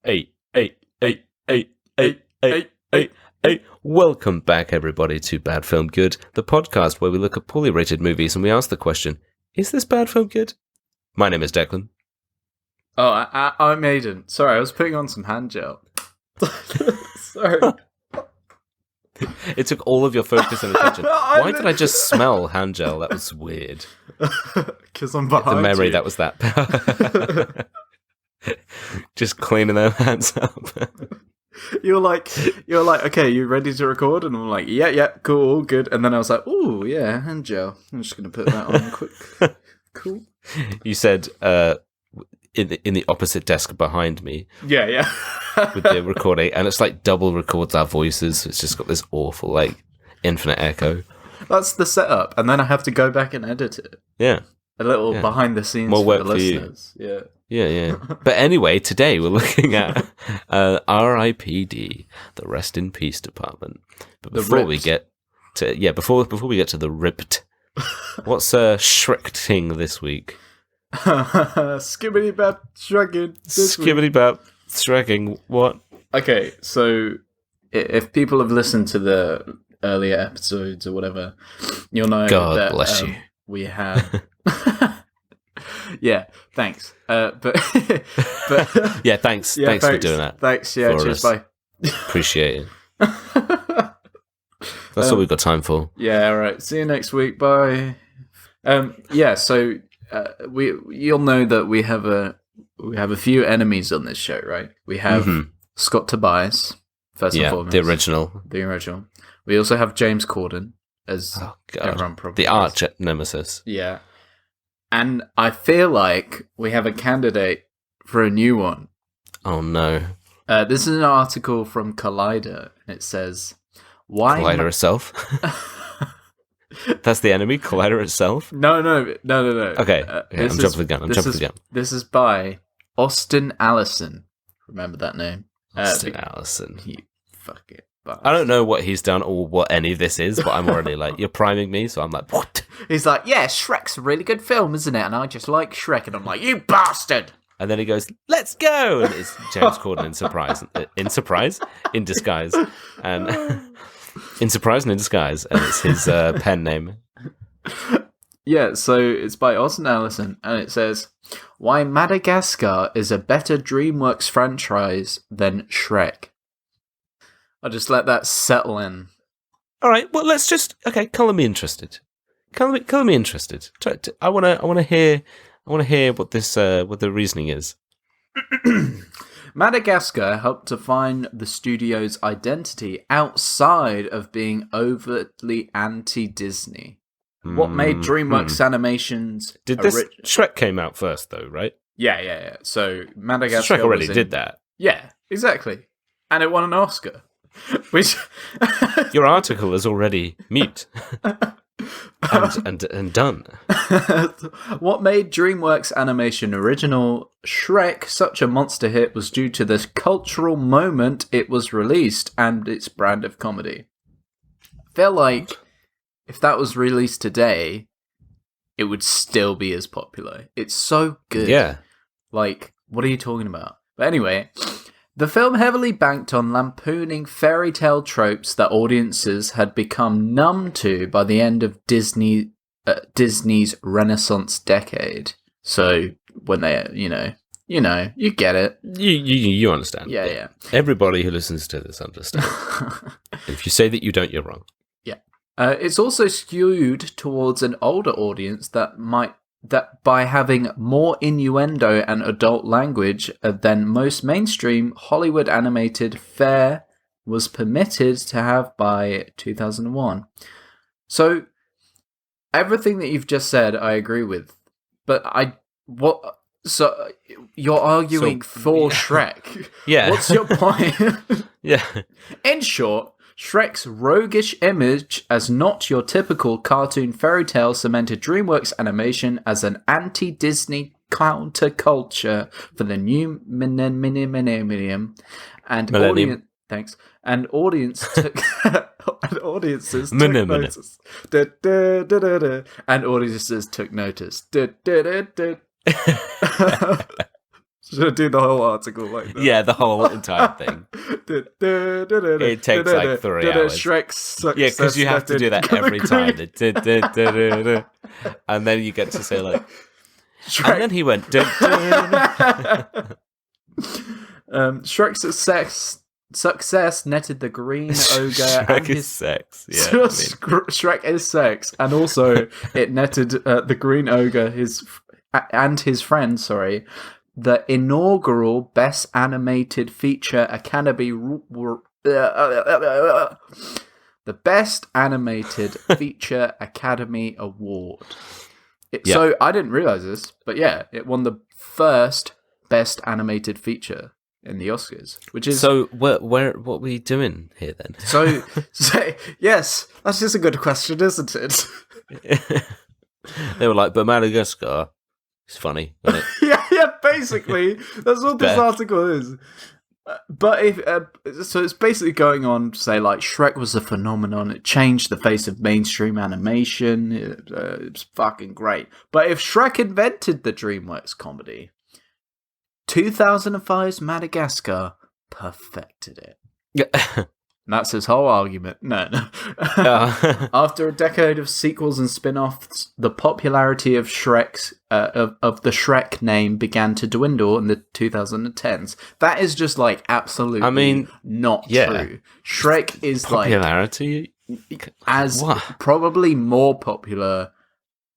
Hey. Welcome back, everybody, to Bad Film Good, the podcast where we look at poorly rated movies and we ask the question, is this bad film good? My name is Declan. Oh, I'm Aiden. Sorry, I was putting on some hand gel. Sorry. It took all of your focus and attention. Why did I just smell hand gel? That was weird. Because I'm behind the memory you. That was that. Just cleaning their hands up. You're like, okay, you ready to record? And I'm like, yeah, cool, all good. And then I was like, ooh, yeah, hand gel. I'm just going to put that on quick. Cool. You said in the opposite desk behind me. Yeah. With the recording, and it's like double records our voices. It's just got this awful, like, infinite echo. That's the setup, and then I have to go back and edit it. Yeah. A little behind the scenes more for work the for listeners. You. Yeah. But anyway, today we're looking at R.I.P.D, the Rest in Peace Department. But before we get to before we get to the R.I.P.D, what's Schwentke this week? Skibbity bap shrugging. Skibbity bap shrugging. What? Okay, so if people have listened to the earlier episodes or whatever, you'll know God bless you. We have. Yeah, thanks. But yeah, thanks. Thanks for doing that. Thanks. Yeah, cheers. Bye. Appreciate it. That's all we've got time for. Yeah. All right. See you next week. Bye. Yeah. So you'll know that we have a few enemies on this show, right? We have Scott Tobias first and foremost. The original. We also have James Corden, as everyone probably the arch nemesis. Yeah. And I feel like we have a candidate for a new one. Oh, no. This is an article from Collider. It says, "Why Collider itself?" That's the enemy? Collider itself? No. Okay, I'm jumping the gun. This is by Austin Allison. Remember that name? Austin Allison. You fucking bastard. I don't know what he's done or what any of this is, but I'm already like, you're priming me, so I'm like, what? He's like, yeah, Shrek's a really good film, isn't it? And I just like Shrek. And I'm like, you bastard! And then he goes, let's go! And it's James Corden in disguise. And in surprise and in disguise. And it's his pen name. Yeah, so it's by Austin Allison. And it says, why Madagascar is a better Dreamworks franchise than Shrek. I'll just let that settle in. All right. Well, let's just color me interested. Color me interested. I want to hear what this what the reasoning is. Madagascar helped define the studio's identity outside of being overtly anti-Disney. What made DreamWorks Animations? Shrek came out first, though, right? Yeah. So Madagascar. Shrek already did that. Yeah, exactly, and it won an Oscar. Which your article is already mute and done. What made DreamWorks Animation original Shrek such a monster hit was due to the cultural moment it was released and its brand of comedy. I feel like if that was released today, it would still be as popular. It's so good. Yeah. Like, what are you talking about? But anyway, the film heavily banked on lampooning fairy tale tropes that audiences had become numb to by the end of Disney's Renaissance decade. So when they, you get it. You understand. Yeah. Everybody who listens to this understands. If you say that you don't, you're wrong. Yeah. It's also skewed towards an older audience that by having more innuendo and adult language than most mainstream Hollywood animated fare was permitted to have by 2001. So everything that you've just said, I agree with. But so you're arguing for Shrek. Yeah. What's your point? Yeah. In short, Shrek's roguish image as not your typical cartoon fairy tale cemented DreamWorks Animation as an anti-Disney counterculture for the new millennium, and audiences took notice. And audiences took notice. Should I do the whole article like that? Yeah, the whole entire thing. It takes like 3 hours. Shrek's success. Yeah, because you have to do that every time. And then you get to say like, Shrek. And then he went. Shrek's success netted the green ogre. Shrek is sex. Yeah, Shrek is sex, and also it netted the green ogre his friend. Sorry. The inaugural Best Animated Feature Academy... the Best Animated Feature Academy Award. So, I didn't realise this, but yeah, it won the first Best Animated Feature in the Oscars, which is... So, what were we doing here, then? So yes, that's just a good question, isn't it? They were like, but Madagascar... It's funny, isn't it? yeah, basically. That's what this article is. But so it's basically going on to say, like, Shrek was a phenomenon. It changed the face of mainstream animation. It's fucking great. But if Shrek invented the DreamWorks comedy, 2005's Madagascar perfected it. That's his whole argument. No. After a decade of sequels and spin-offs, the popularity of Shrek's of the Shrek name began to dwindle in the 2010s. That is just like absolutely not true. Shrek is popularity probably more popular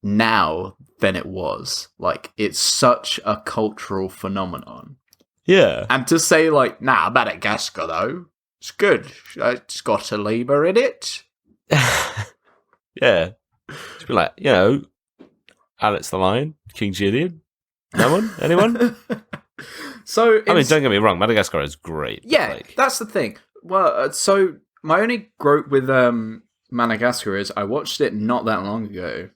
now than it was. Like, it's such a cultural phenomenon. Yeah. And to say like, nah, Madagascar though, it's good. It's got a lemur in it. Yeah. Just be like, Alex the Lion, King Julian. No one? Anyone? So, don't get me wrong, Madagascar is great. Yeah, that's the thing. Well, so my only gripe with Madagascar is I watched it not that long ago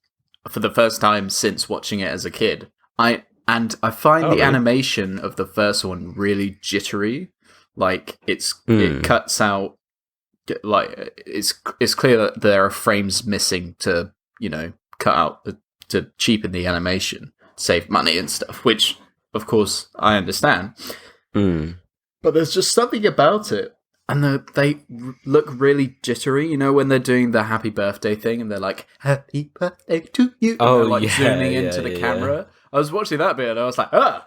for the first time since watching it as a kid. I find the animation of the first one really jittery. Like, it cuts out, like, it's clear that there are frames missing to, cut out, to cheapen the animation, save money and stuff, which, of course, I understand. But there's just something about it. And they look really jittery, when they're doing the happy birthday thing, and they're like, happy birthday to you. And they're, zooming into the camera. I was watching that bit, and I was like, I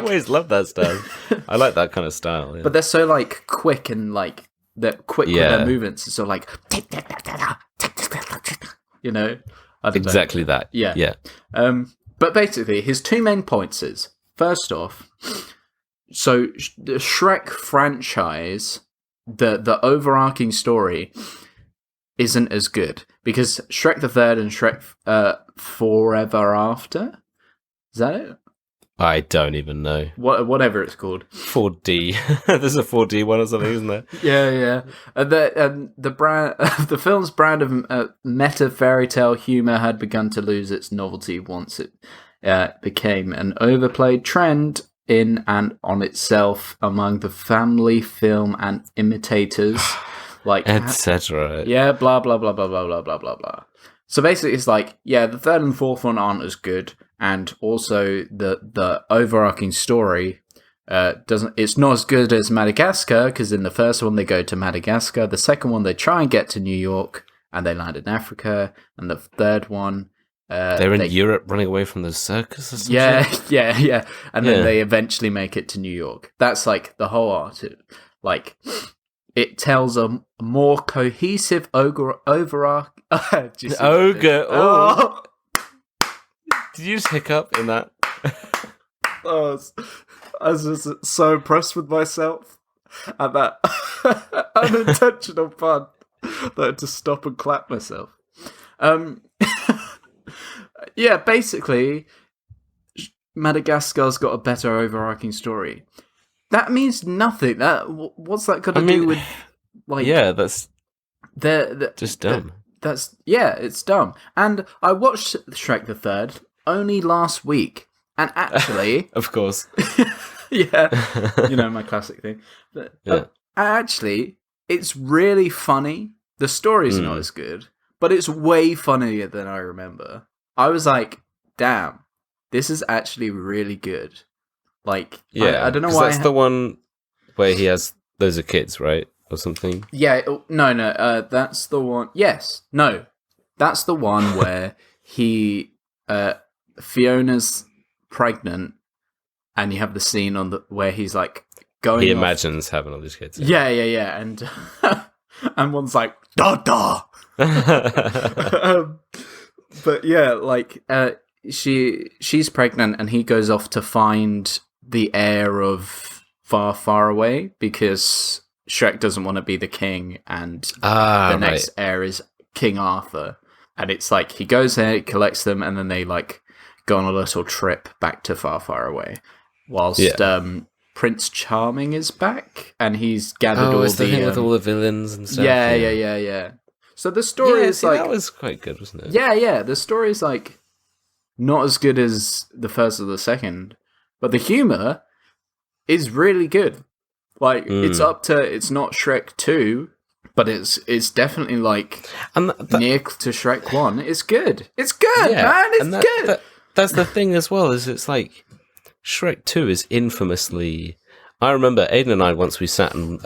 always love that stuff. I like that kind of style. Yeah. But they're so like quick and like they're quick with their movements. So like, exactly that. Yeah. But basically, his two main points is, first off, so the Shrek franchise, the overarching story isn't as good because Shrek the Third and Shrek Forever After, is that it? I don't even know. Whatever it's called. 4D. There's a 4D one or something, isn't there? Yeah. The film's brand of meta fairy tale humor had begun to lose its novelty once it became an overplayed trend in and on itself among the family film and imitators, like etc. Yeah, blah blah blah blah blah blah blah blah blah. So basically, it's like, the third and fourth one aren't as good, and also the overarching story it's not as good as Madagascar, because in the first one they go to Madagascar, the second one they try and get to New York, and they land in Africa, and the third one they're in Europe running away from the circus or something. Yeah. And then they eventually make it to New York. That's like the whole art. It tells a more cohesive overarching. Ogre. Oh. Did you just hiccup in that? I was just so impressed with myself at that unintentional pun that I had to stop and clap myself. Basically, Madagascar's got a better overarching story. That means nothing. What's that got to do with, like? Yeah, that's just dumb. It's dumb. And I watched Shrek the Third only last week, and actually, of course, my classic thing. But, actually, it's really funny. The story's not as good, but it's way funnier than I remember. I was like, damn, this is actually really good. Like, Yeah, I don't know 'cause why. that's the one where he has those are kids, right, or something. Yeah, no. That's the one. Yes, no, that's the one where Fiona's pregnant, and you have the scene where he's like going. He off. imagines having all these kids. Yeah, and and one's like da. But yeah, like she's pregnant, and he goes off to find the heir of Far, Far Away because Shrek doesn't want to be the king, and the next heir is King Arthur. And it's like he goes there, he collects them, and then they like go on a little trip back to Far, Far Away, whilst Prince Charming is back, and he's gathered all the thing with the all the villains and stuff. Yeah. So the story is like that was quite good, wasn't it? Yeah. The story is like not as good as the first or the second, but the humor is really good. Like it's not Shrek 2, but it's definitely like near to Shrek 1. It's good. It's good, man. It's good. That's the thing as well. Is it's like Shrek 2 is infamously. I remember Aiden and I once we sat and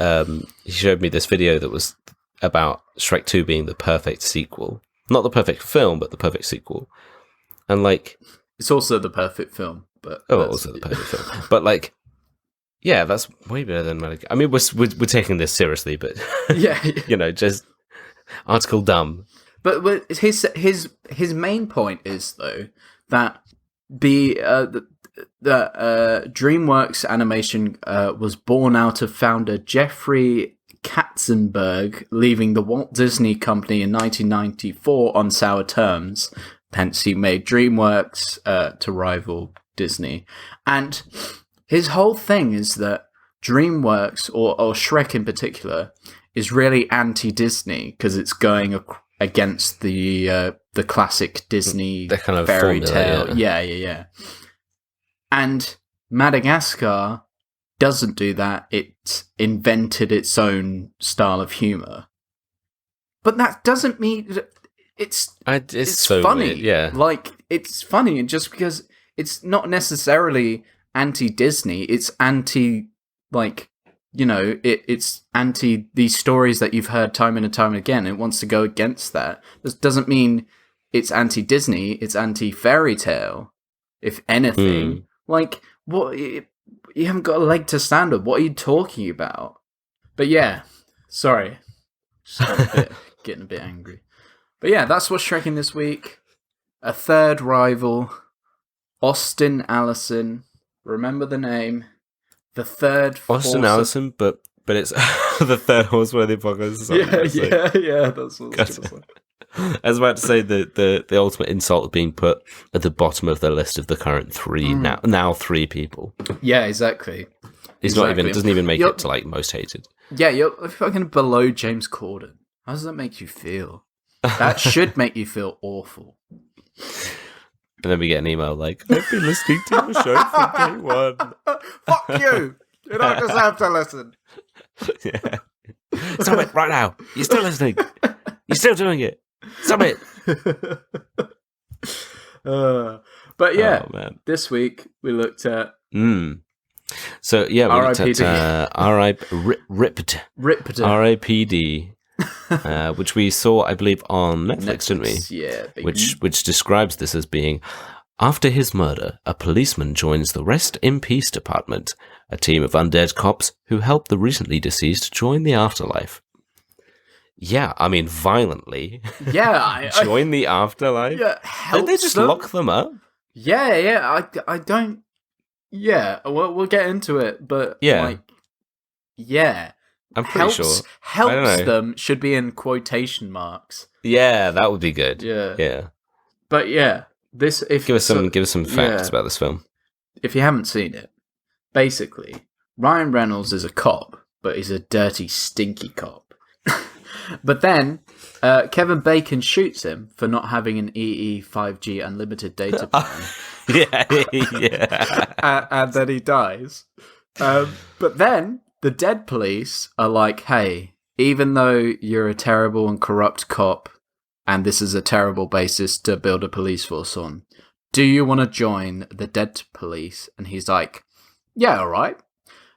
he showed me this video that was about Shrek 2 being the perfect sequel, not the perfect film, but the perfect sequel, and like it's also the perfect film. But also the perfect film, but like. Yeah, that's way better than Madagascar. I mean, we're taking this seriously, but yeah, just article dumb. But his main point is though that the DreamWorks animation was born out of founder Jeffrey Katzenberg leaving the Walt Disney Company in 1994 on sour terms. Hence, he made DreamWorks to rival Disney, and his whole thing is that DreamWorks, or Shrek in particular, is really anti-Disney because it's going against the classic Disney the kind of fairy formula, tale. Yeah. And Madagascar doesn't do that. It invented its own style of humor. But that doesn't mean it's so funny. Weird, yeah. Like, it's funny, and just because it's not necessarily anti-Disney, it's anti, like, it's anti these stories that you've heard time and time again. It wants to go against that. This doesn't mean it's anti-Disney, it's anti-fairy tale, if anything. Like, what? You haven't got a leg to stand on. What are you talking about? But yeah, sorry. Getting a bit angry. But yeah, that's what's Shreking this week. A third rival, Austin Allison. Remember the name. The third Austin Allison, but it's the third horseworthy podcast. Yeah, that's what I was going to say. I was about to say the ultimate insult of being put at the bottom of the list of the current three now three people. Yeah, exactly. Doesn't even make it to like most hated. Yeah, you're fucking below James Corden. How does that make you feel? That should make you feel awful. And then we get an email like, I've been listening to the show from day one. Fuck you! You don't deserve to listen. Yeah. Stop it right now. You're still listening. You're still doing it. Stop it. But yeah, this week we looked at... So yeah, we looked R.I.P.D. at R.I.P.D. R.I.P.D. Which we saw, I believe, on Netflix, didn't we? Yeah. Which describes this as being, after his murder, a policeman joins the Rest in Peace department, a team of undead cops who help the recently deceased join the afterlife. Yeah, I mean, violently. Yeah. Join the afterlife? Yeah, Did they just lock them up? Yeah. I don't... Yeah, we'll get into it, but... Yeah. Like, yeah. I'm pretty sure. Helps them should be in quotation marks. Yeah, that would be good. Yeah. But yeah, this give us some facts about this film. If you haven't seen it, basically, Ryan Reynolds is a cop, but he's a dirty, stinky cop. But then Kevin Bacon shoots him for not having an EE 5G unlimited data plan. Yeah. And then he dies. But then the dead police are like, hey, even though you're a terrible and corrupt cop, and this is a terrible basis to build a police force on, do you want to join the dead police? And he's like, yeah, all right.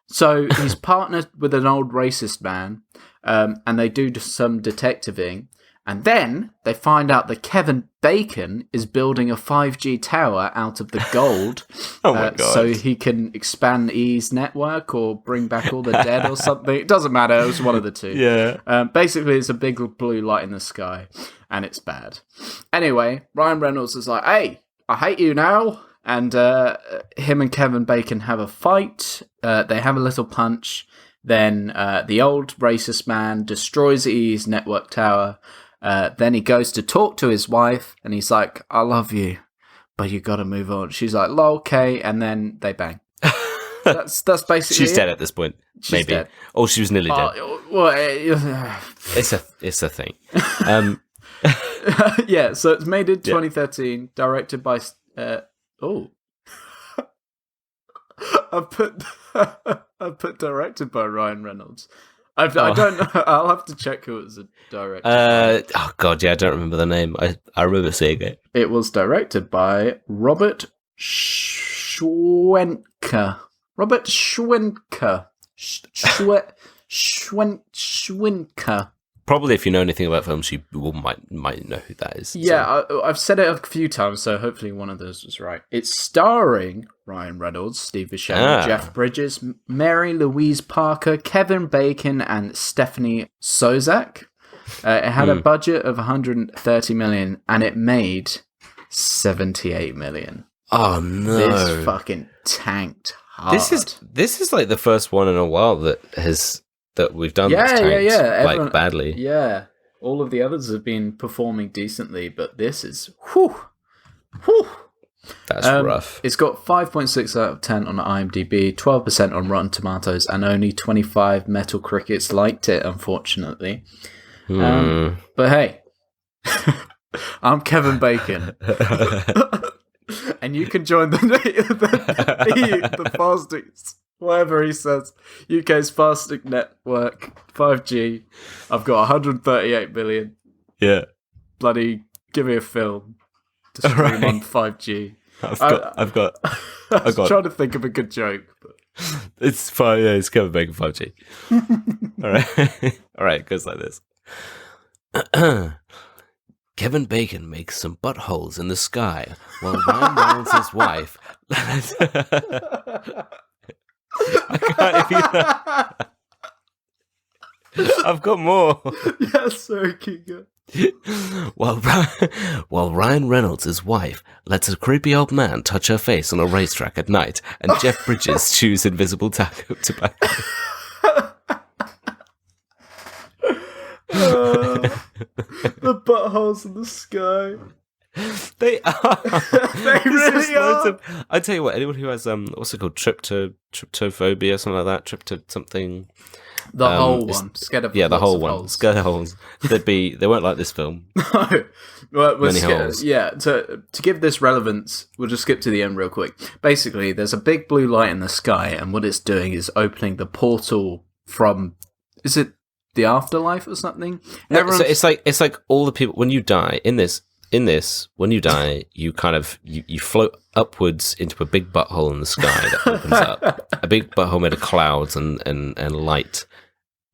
So he's partnered with an old racist man, and they do some detectiving. And then they find out that Kevin Bacon is building a 5G tower out of the gold. Oh my God. So he can expand E's network or bring back all the dead or something. It doesn't matter. It was one of the two. Yeah. Basically, it's a big blue light in the sky, and it's bad. Anyway, Ryan Reynolds is like, hey, I hate you now. And him and Kevin Bacon have a fight. They have a little punch. Then the old racist man destroys E's network tower. Then he goes to talk to his wife, and he's like, I love you, but you gotta move on. She's like, okay, and then they bang. That's basically She's dead at this point. She's maybe. dead. Or she was nearly dead. Well, It's a thing. yeah, so it's made in 2013, directed by... I've put directed by Ryan Reynolds. I don't know. I'll have to check who it was a director. Oh God, yeah, I don't remember the name. I remember seeing it. It was directed by Robert Schwentke. Robert Schwentke. Schwentke. Probably, if you know anything about films, you might know who that is. Yeah, so. I've said it a few times, so hopefully one of those was right. It's starring Ryan Reynolds, Steve Buscemi, Jeff Bridges, Mary Louise Parker, Kevin Bacon, and Stephanie Sozak. It had a budget of $130 million, and it made $78 million. Oh no! This fucking tanked hard. This is like the first one in a while that we've done. Everyone, badly. Yeah, all of the others have been performing decently, but this is That's rough. It's got 5.6 out of 10 on IMDb, 12% on Rotten Tomatoes, and only 25 Metal Crickets liked it, unfortunately. But hey, I'm Kevin Bacon. And you can join the fastest, whatever he says, UK's fastest network, 5G. I've got 138 million. Yeah. Bloody give me a film to stream on 5G. I was trying to think of a good joke. But... It's fine. Yeah, it's Kevin Bacon 5G. All right. All right, it goes like this. Kevin Bacon makes some buttholes in the sky while Ryan Reynolds' wife... I can't even... I've got more. Yeah, sorry, Kinga. While Ryan Reynolds' wife lets a creepy old man touch her face on a racetrack at night, and Jeff Bridges chews invisible tobacco. The buttholes in the sky. They are. They really are. I tell you what, anyone who has what's it called, tryptophobia, something like that, trypto something. The whole one, scared of the whole one, holes. scared of holes. They won't like this film. No, well, Many holes. Yeah, to give this relevance, we'll just skip to the end real quick. Basically, there's a big blue light in the sky, and what it's doing is opening the portal from. Is it the afterlife or something? No, so it's like all the people when you die in this. When you die, you kind of you float upwards into a big butthole in the sky that opens up, a big butthole made of clouds and light,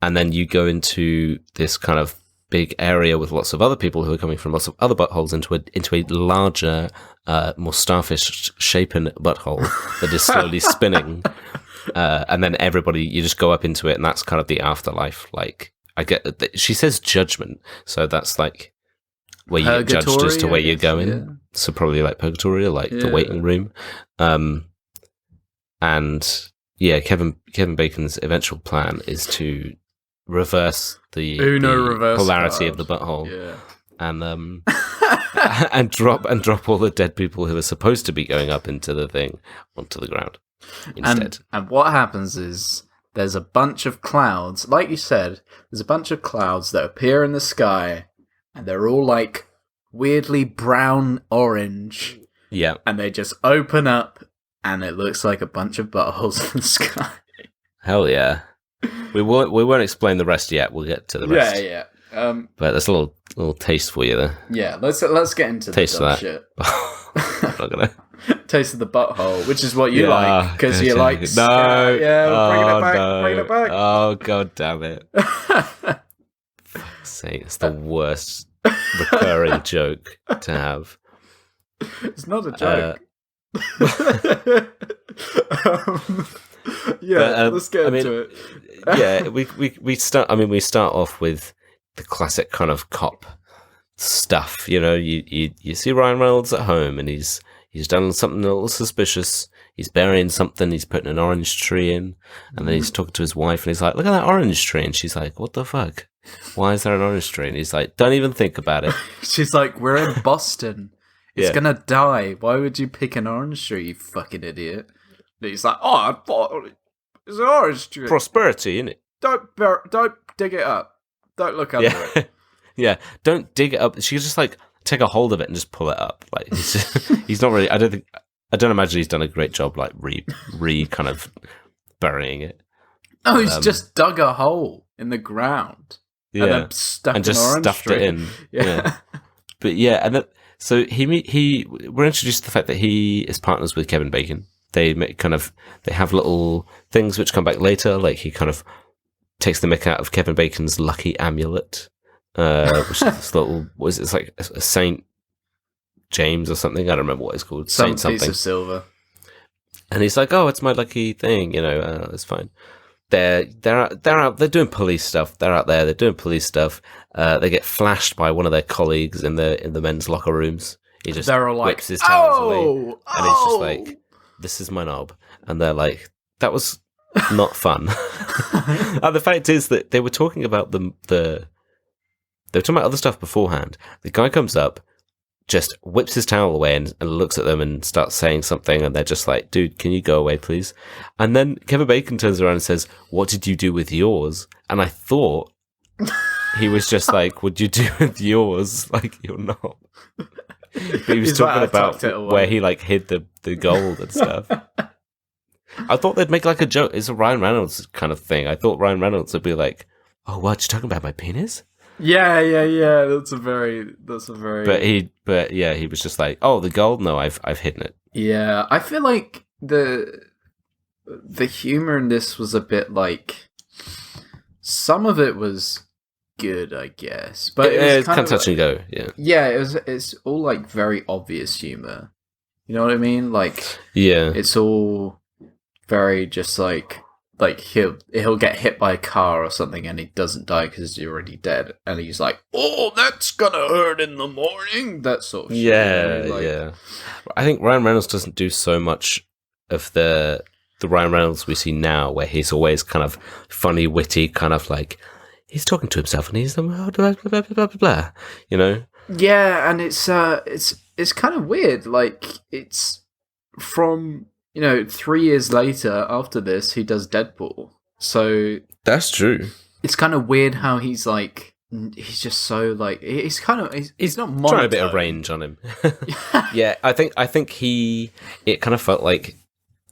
and then you go into this kind of big area with lots of other people who are coming from lots of other buttholes into a larger, more starfish-shapen butthole that is slowly spinning, and then you just go up into it, and that's kind of the afterlife. Like she says judgment, so that's like. Where you get judged as to where you're going. Yeah. So probably like purgatory or like the waiting room. And yeah, Kevin Bacon's eventual plan is to reverse the polarity of the butthole. Yeah. And and drop all the dead people who are supposed to be going up into the thing onto the ground instead. And what happens is there's a bunch of clouds, like you said, there's a bunch of clouds that appear in the sky. And they're all like weirdly brown orange. Yeah. And they just open up and it looks like a bunch of buttholes in the sky. Hell yeah. We won't explain the rest yet. We'll get to the rest. Yeah. But that's a little taste for you there. Yeah, let's get into the dumb shit. I'm not gonna. Taste of the butthole, which is what you like, because you like... No. Bringing it back, bringing it back. Oh, god damn it. Fuck's sake, it's the worst recurring joke to have. It's not a joke. Let's get into it. Yeah, we start off with the classic kind of cop stuff. You know, you see Ryan Reynolds at home, and he's done something a little suspicious. He's burying something. He's putting an orange tree in, and then he's talking to his wife, and he's like, "Look at that orange tree," and she's like, "What the fuck? Why is there an orange tree?" And he's like, "Don't even think about it." She's like, "We're in Boston. It's gonna die. Why would you pick an orange tree, you fucking idiot?" And he's like, "Oh, I thought it's an orange tree. Prosperity, innit? Don't dig it up. Don't look under it." Yeah, don't dig it up. She just like take a hold of it and just pull it up. Like he's not really. I don't imagine he's done a great job like re kind of burying it. Oh, he's just dug a hole in the ground. Yeah, and then stuffed it in. Yeah. But yeah, and so we're introduced to the fact that he is partners with Kevin Bacon. They have little things which come back later. Like he kind of takes the mick out of Kevin Bacon's lucky amulet, which is this little, it's like a Saint James or something. I don't remember what it's called. Some Saint piece something. of silver. And he's like, "Oh, it's my lucky thing. You know, it's fine." They're out. They're doing police stuff. They're out there. They're doing police stuff. They get flashed by one of their colleagues in the men's locker rooms. He just whips his towels away, and he's just like, "This is my knob." And they're like, "That was not fun." And the fact is that they were talking about they were talking about other stuff beforehand. The guy comes up, just whips his towel away and looks at them and starts saying something, and they're just like, "Dude, can you go away, please?" And then Kevin Bacon turns around and says, "What did you do with yours?" And I thought he was just like, "What'd you do with yours?" Like, you're not. But he was talking about where he like hid the gold and stuff. I thought they'd make like a joke. It's a Ryan Reynolds kind of thing. I thought Ryan Reynolds would be like, "Oh, what, you talking about my penis?" Yeah. That's a very. But he was just like, "Oh, the gold? No, I've hidden it." Yeah, I feel like the humor in this was a bit like, some of it was good, I guess, but it was kind of touch and go. Yeah, it's all like very obvious humor. You know what I mean? Like, yeah, it's all very just like he'll get hit by a car or something and he doesn't die because he's already dead, and he's like, "Oh, that's gonna hurt in the morning." That sort of shit. Yeah. I think Ryan Reynolds doesn't do so much of the Ryan Reynolds we see now, where he's always kind of funny, witty, kind of like he's talking to himself and he's blah, blah, blah, blah, blah, you know? Yeah, and it's kind of weird. Like, it's from, 3 years later after this, he does Deadpool. So that's true. It's kind of weird how he's like, he's just so like, he's not monotone. Trying a bit of range on him. Yeah, I think it kind of felt like,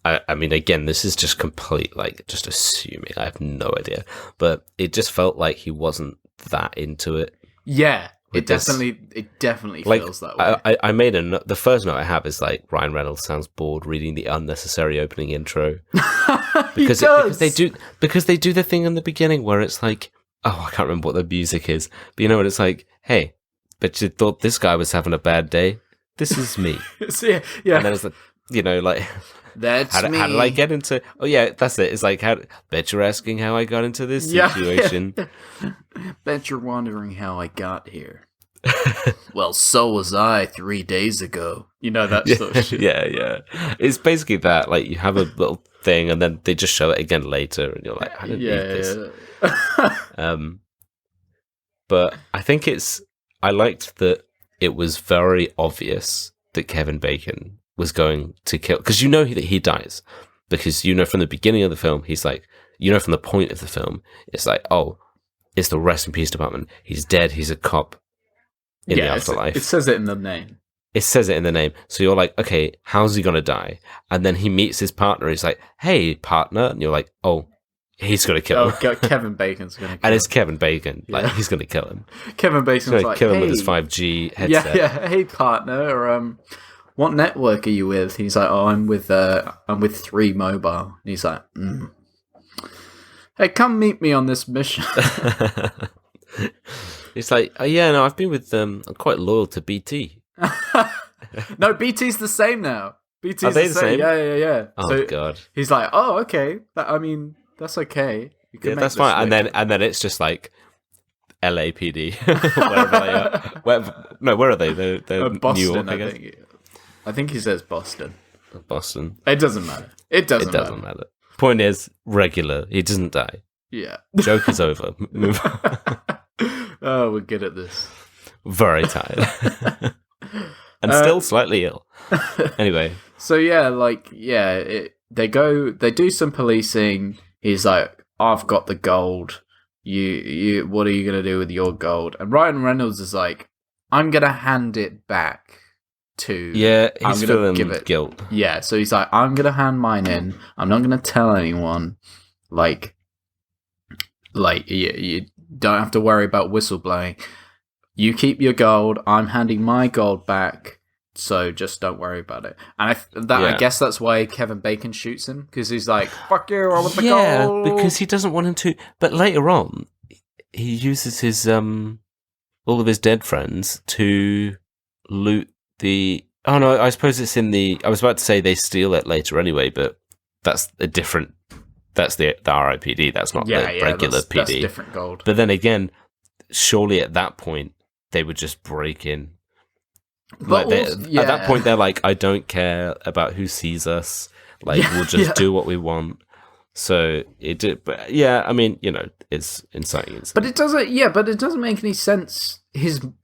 I mean, again, this is just complete, like, just assuming. I have no idea. But it just felt like he wasn't that into it. Yeah, it definitely like, feels that way. I made the first note I have is, like, Ryan Reynolds sounds bored reading the unnecessary opening intro. Because they do the thing in the beginning where it's like, oh, I can't remember what the music is. But you know what? It's like, hey, but you thought this guy was having a bad day? This is me. Yeah. And then it's like, like... That's me. How did I get into... Oh, yeah, that's it. It's like, bet you're asking how I got into this situation. Bet you're wondering how I got here. Well, so was I 3 days ago. That sort of shit. Yeah. It's basically that. Like, you have a little thing, and then they just show it again later, and you're like, I didn't need this. But I think I liked that it was very obvious that Kevin Bacon was going to kill, because that he dies, because from the beginning of the film, he's like, from the point of the film, it's like, oh, it's the rest in peace department. He's dead. He's a cop in the afterlife. It says it in the name. So you're like, okay, how's he gonna die? And then he meets his partner. He's like, hey, partner, and you're like, oh, he's gonna kill him. Kevin Bacon's gonna kill him. And it's Kevin Bacon. Like, he's gonna kill him. Kevin Bacon's gonna like, kill him hey, with his 5G headset. Yeah. Hey, partner. what network are you with? He's like, oh, I'm with 3 Mobile. And he's like, hey, come meet me on this mission. He's like, oh, yeah, no, I've been with I'm quite loyal to BT. No, BT's the same now. BT's Are they the same? Yeah. Oh, so God. He's like, oh, okay. That's okay. You can Yeah, make that's the fine. switch. And then it's just like LAPD, wherever they are. Where are they? They're Boston, New York, I guess. I think he says Boston. Boston. It doesn't matter. It doesn't matter. Point is, regular. He doesn't die. Yeah. Joke is over. Move on. Oh, we're good at this. Very tired. And still slightly ill. Anyway. So yeah, they do some policing. He's like, I've got the gold. You what are you gonna do with your gold? And Ryan Reynolds is like, I'm gonna hand it back to... Yeah, he's feeling guilt. Yeah, so he's like, I'm gonna hand mine in. I'm not gonna tell anyone. Like you don't have to worry about whistleblowing. You keep your gold. I'm handing my gold back. So just don't worry about it. And I guess that's why Kevin Bacon shoots him, because he's like, fuck you, I want the gold. Yeah, because he doesn't want him to. But later on, he uses his all of his dead friends to loot the... Oh no, I suppose it's in the... I was about to say they steal it later anyway, but that's a different... That's the R.I.P.D. That's not the regular PD. That's different gold. But then again, surely at that point, they would just break in. At that point, they're like, I don't care about who sees us. Like, we'll just do what we want. So it did. But yeah, I mean, it's inciting. But it doesn't. Yeah, but it doesn't make any sense. Ryan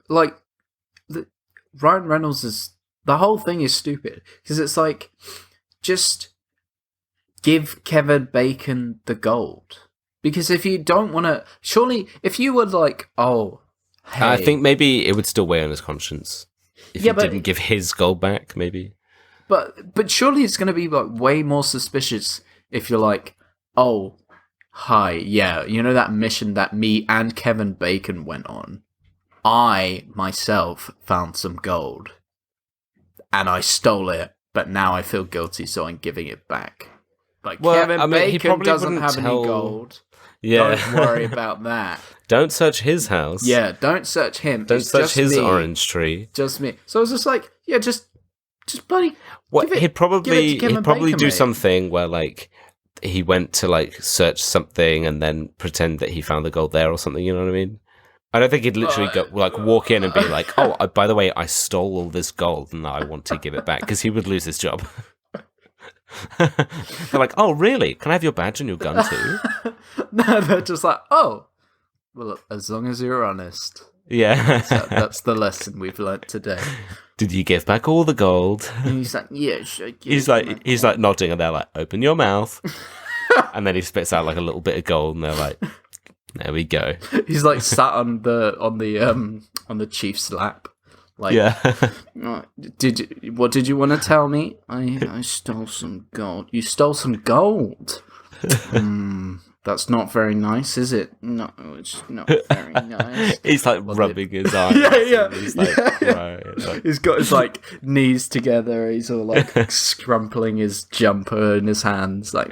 Reynolds is... The whole thing is stupid. Because it's like, just... give Kevin Bacon the gold. Because if you don't want to... Surely, if you were like, oh, hey... I think maybe it would still weigh on his conscience. If he didn't give his gold back, maybe. But surely it's going to be like way more suspicious if you're like, oh, hi, yeah, you know that mission that me and Kevin Bacon went on? I, myself, found some gold. And I stole it, but now I feel guilty, so I'm giving it back. Like, Kevin Bacon doesn't have any gold. Yeah. Don't worry about that. Don't search his house. Yeah, don't search him. Don't search his orange tree. Just me. So I was just like, yeah, just bloody... He'd probably do something where, like, he went to, like, search something and then pretend that he found the gold there or something, you know what I mean? I don't think he'd literally walk in and be like, oh, by the way, I stole all this gold and I want to give it back, because he would lose his job. They're like, oh, really? Can I have your badge and your gun too? No, they're just like, oh, well, as long as you're honest. Yeah. That's the lesson we've learnt today. Did you give back all the gold? And he's like, yes. He's like nodding, and they're like, open your mouth. And then he spits out like a little bit of gold, and they're like, there we go. He's like sat on the chief's lap. Like, yeah. What did you want to tell me? I stole some gold. You stole some gold? That's not very nice, is it? No, it's not very nice. He's like rubbing his eyes. Yeah. He's like, right. Like... He's got his like knees together. He's all like scrumpling his jumper in his hands. Like,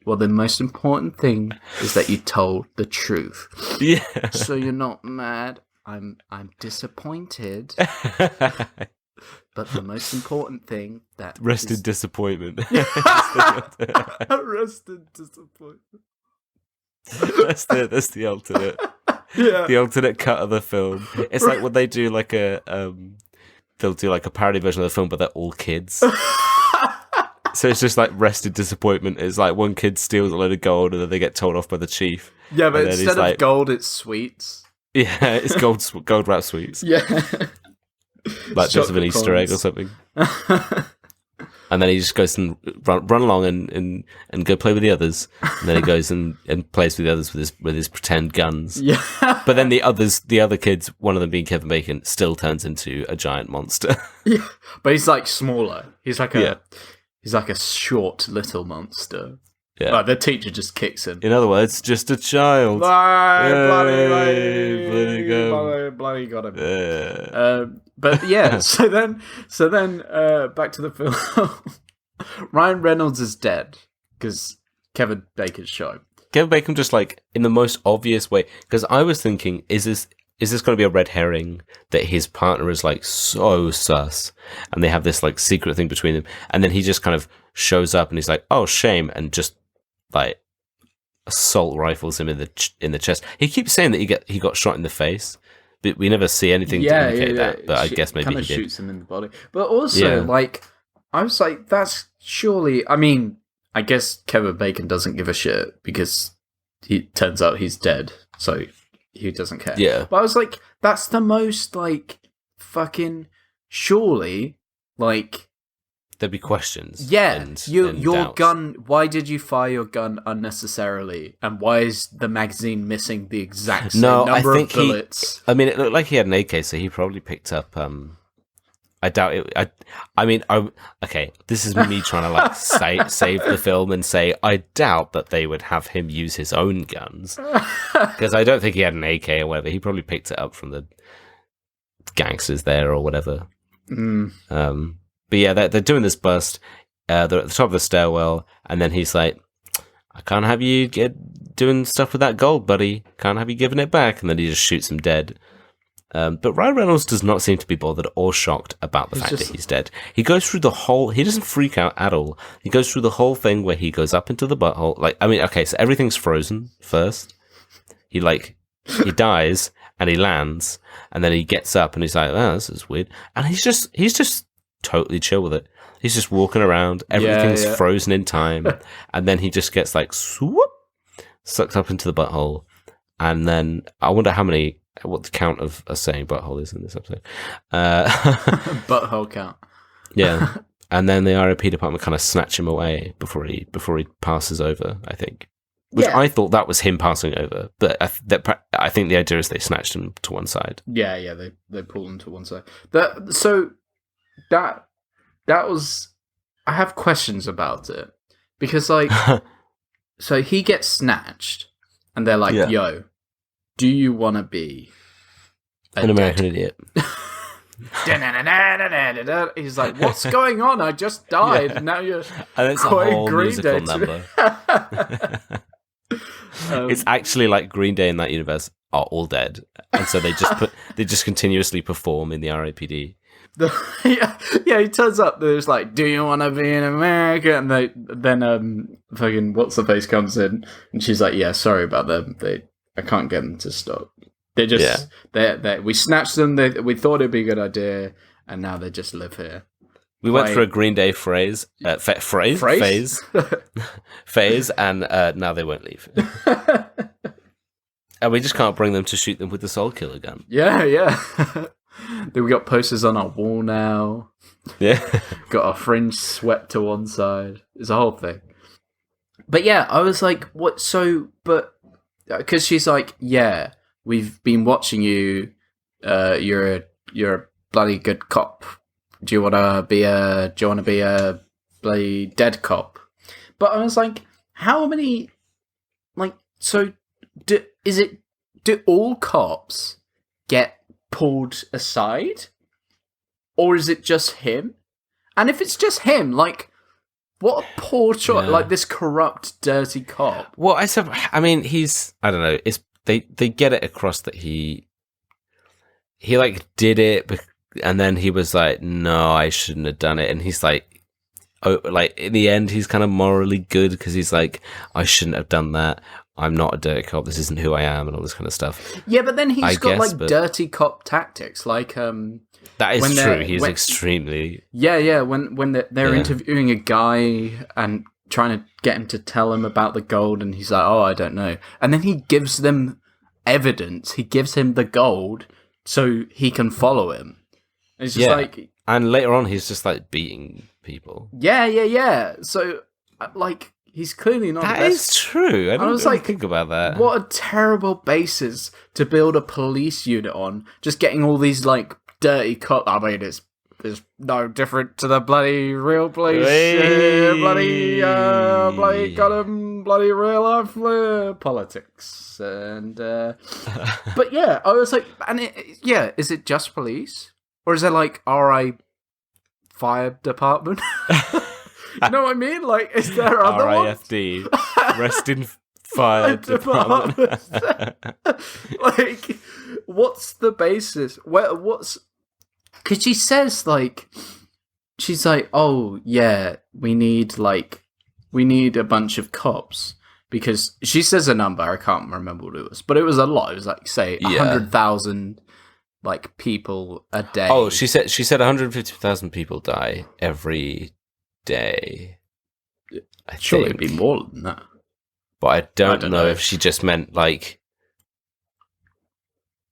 well, the most important thing is that you told the truth. Yeah. So you're not mad. I'm disappointed. But the most important thing that rest in disappointment. Rest in disappointment. That's the alternate. Yeah. The alternate cut of the film. It's like when they do like they'll do like a parody version of the film, but they're all kids. So it's just like rest in disappointment. It's like one kid steals a load of gold and then they get told off by the chief. Yeah, but instead of gold, it's sweets. Yeah, it's gold wrapped sweets. Yeah. Like just of an Easter egg or something. And then he just goes and run along and go play with the others. And then he goes and plays with the others with his pretend guns. Yeah. But then the other kids, one of them being Kevin Bacon, still turns into a giant monster. Yeah. But he's like smaller. He's like a short little monster. Yeah. Like, the teacher just kicks him. In other words, just a child. Bloody got him. But yeah, so then, back to the film. Ryan Reynolds is dead because Kevin Bacon's show. Kevin Bacon just like in the most obvious way, because I was thinking, is this going to be a red herring that his partner is like so sus, and they have this like secret thing between them, and then he just kind of shows up and he's like, oh shame, and just like assault rifles him in the chest. He keeps saying that he got shot in the face, but we never see anything to indicate that. But I guess maybe he did. Shoots him in the body. But also, like, I was like, that's surely. I mean, I guess Kevin Bacon doesn't give a shit because he turns out he's dead, so he doesn't care. Yeah. But I was like, that's the most like fucking surely like. There'd be questions. Yeah, your doubts. gun. Why did you fire your gun unnecessarily? And why is the magazine missing the exact same number of bullets? I mean, it looked like he had an AK, so he probably picked up. I doubt it. Okay, this is me trying to like save the film and say I doubt that they would have him use his own guns, because I don't think he had an AK or whatever. He probably picked it up from the gangsters there or whatever. But yeah, they're doing this bust. They're at the top of the stairwell, and then he's like, I can't have you doing stuff with that gold, buddy. Can't have you giving it back. And then he just shoots him dead. But Ryan Reynolds does not seem to be bothered or shocked about the fact that he's dead. He goes through the whole... He doesn't freak out at all. He goes through the whole thing where he goes up into the butthole. Like, I mean, okay, so everything's frozen first. He dies, and he lands, and then he gets up, and he's like, oh, this is weird. And he's just totally chill with it. He's just walking around. Everything's frozen in time. And then he just gets like swoop, sucked up into the butthole. And then I wonder what the count of us saying butthole is in this episode. Butthole count. Yeah. And then the R.I.P. department kind of snatch him away before he passes over, I think. Which I thought that was him passing over. But I think the idea is they snatched him to one side. Yeah, they pulled him to one side. That was... I have questions about it. Because, like... so he gets snatched, and they're like, yo, do you want to be an American idiot? He's like, what's going on? I just died. Yeah. Now you're and it's a whole musical number. It's actually like Green Day in that universe are all dead. And so they just continuously perform in the R.I.P.D. He turns up. There's like, "Do you want to be in America?" And then fucking what's the face comes in, and she's like, "Yeah, sorry about them. I can't get them to stop. They just we snatched them. We thought it'd be a good idea, and now they just live here." We went through a Green Day phase, and now they won't leave. And we just can't bring them to shoot them with the Soul Killer gun. Yeah. Then we got posters on our wall now. Yeah. Got our fringe swept to one side. It's a whole thing. But yeah, I was like, what? So, but because she's like, yeah, we've been watching you. You're a bloody good cop. Do you want to be a bloody dead cop? But I was like, how many? Like, so do all cops get pulled aside, or is it just him? And if it's just him, like, what a poor choice! Like this corrupt, dirty cop. Well, I mean, I don't know. It's they get it across that he like did it, and then he was like, no, I shouldn't have done it, and he's like, oh, like in the end, he's kind of morally good because he's like, I shouldn't have done that. I'm not a dirty cop. This isn't who I am, and all this kind of stuff. Yeah, but then he's got dirty cop tactics, like that is true. He's extremely When they're interviewing a guy and trying to get him to tell him about the gold, and he's like, "Oh, I don't know," and then he gives them evidence. He gives him the gold so he can follow him. And it's just like, and later on, he's just like beating people. Yeah. So, like. He's clearly not. That is true. I was like, think about that. What a terrible basis to build a police unit on. Just getting all these like dirty cops. I mean, it's is no different to the bloody real police, bloody got 'em, bloody real life politics, and but yeah, I was like, and is it just police, or is there like RI fire department? You know what I mean? Like, is there other R.I.P.D. Rest in fire department. Like, what's the basis? What's... Because she says, like... She's like, oh, yeah, we need a bunch of cops. Because she says a number, I can't remember what it was. But it was a lot. It was like, say, 100,000, like, people a day. Oh, she said 150,000 people die every day. Surely it'd be more than that. But I don't know if she just meant like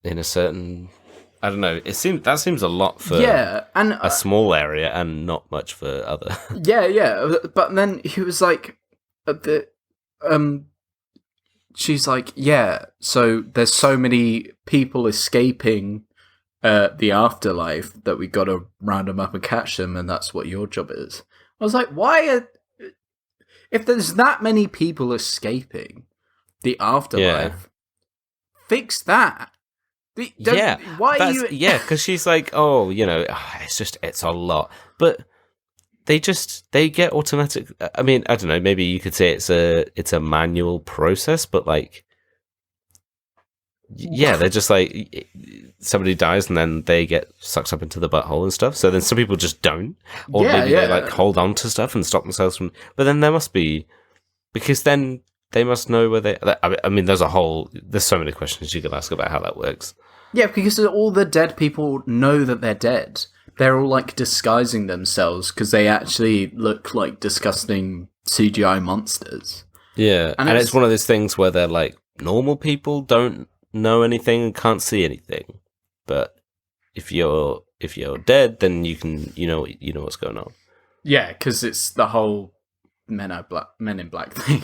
in a certain. I don't know. That seems a lot for and a small area and not much for other. Yeah. But then he was like, she's like, yeah. So there's so many people escaping the afterlife that we got to round them up and catch them, and that's what your job is. I was like, if there's that many people escaping the afterlife, fix that. Why are you... Yeah, because she's like, oh, it's a lot. But they get automatic... I mean, I don't know, maybe you could say it's a manual process, but like... Yeah, they're just like, somebody dies and then they get sucked up into the butthole and stuff. So then some people just don't. Or maybe they like hold on to stuff and stop themselves from... But then there must be... Because then they must know where they... I mean, there's so many questions you could ask about how that works. Yeah, because all the dead people know that they're dead. They're all like disguising themselves because they actually look like disgusting CGI monsters. Yeah, and it's one of those things where they're like, normal people don't know anything and can't see anything, but if you're dead, then you know what's going on. Yeah, because it's the whole Men in Black thing.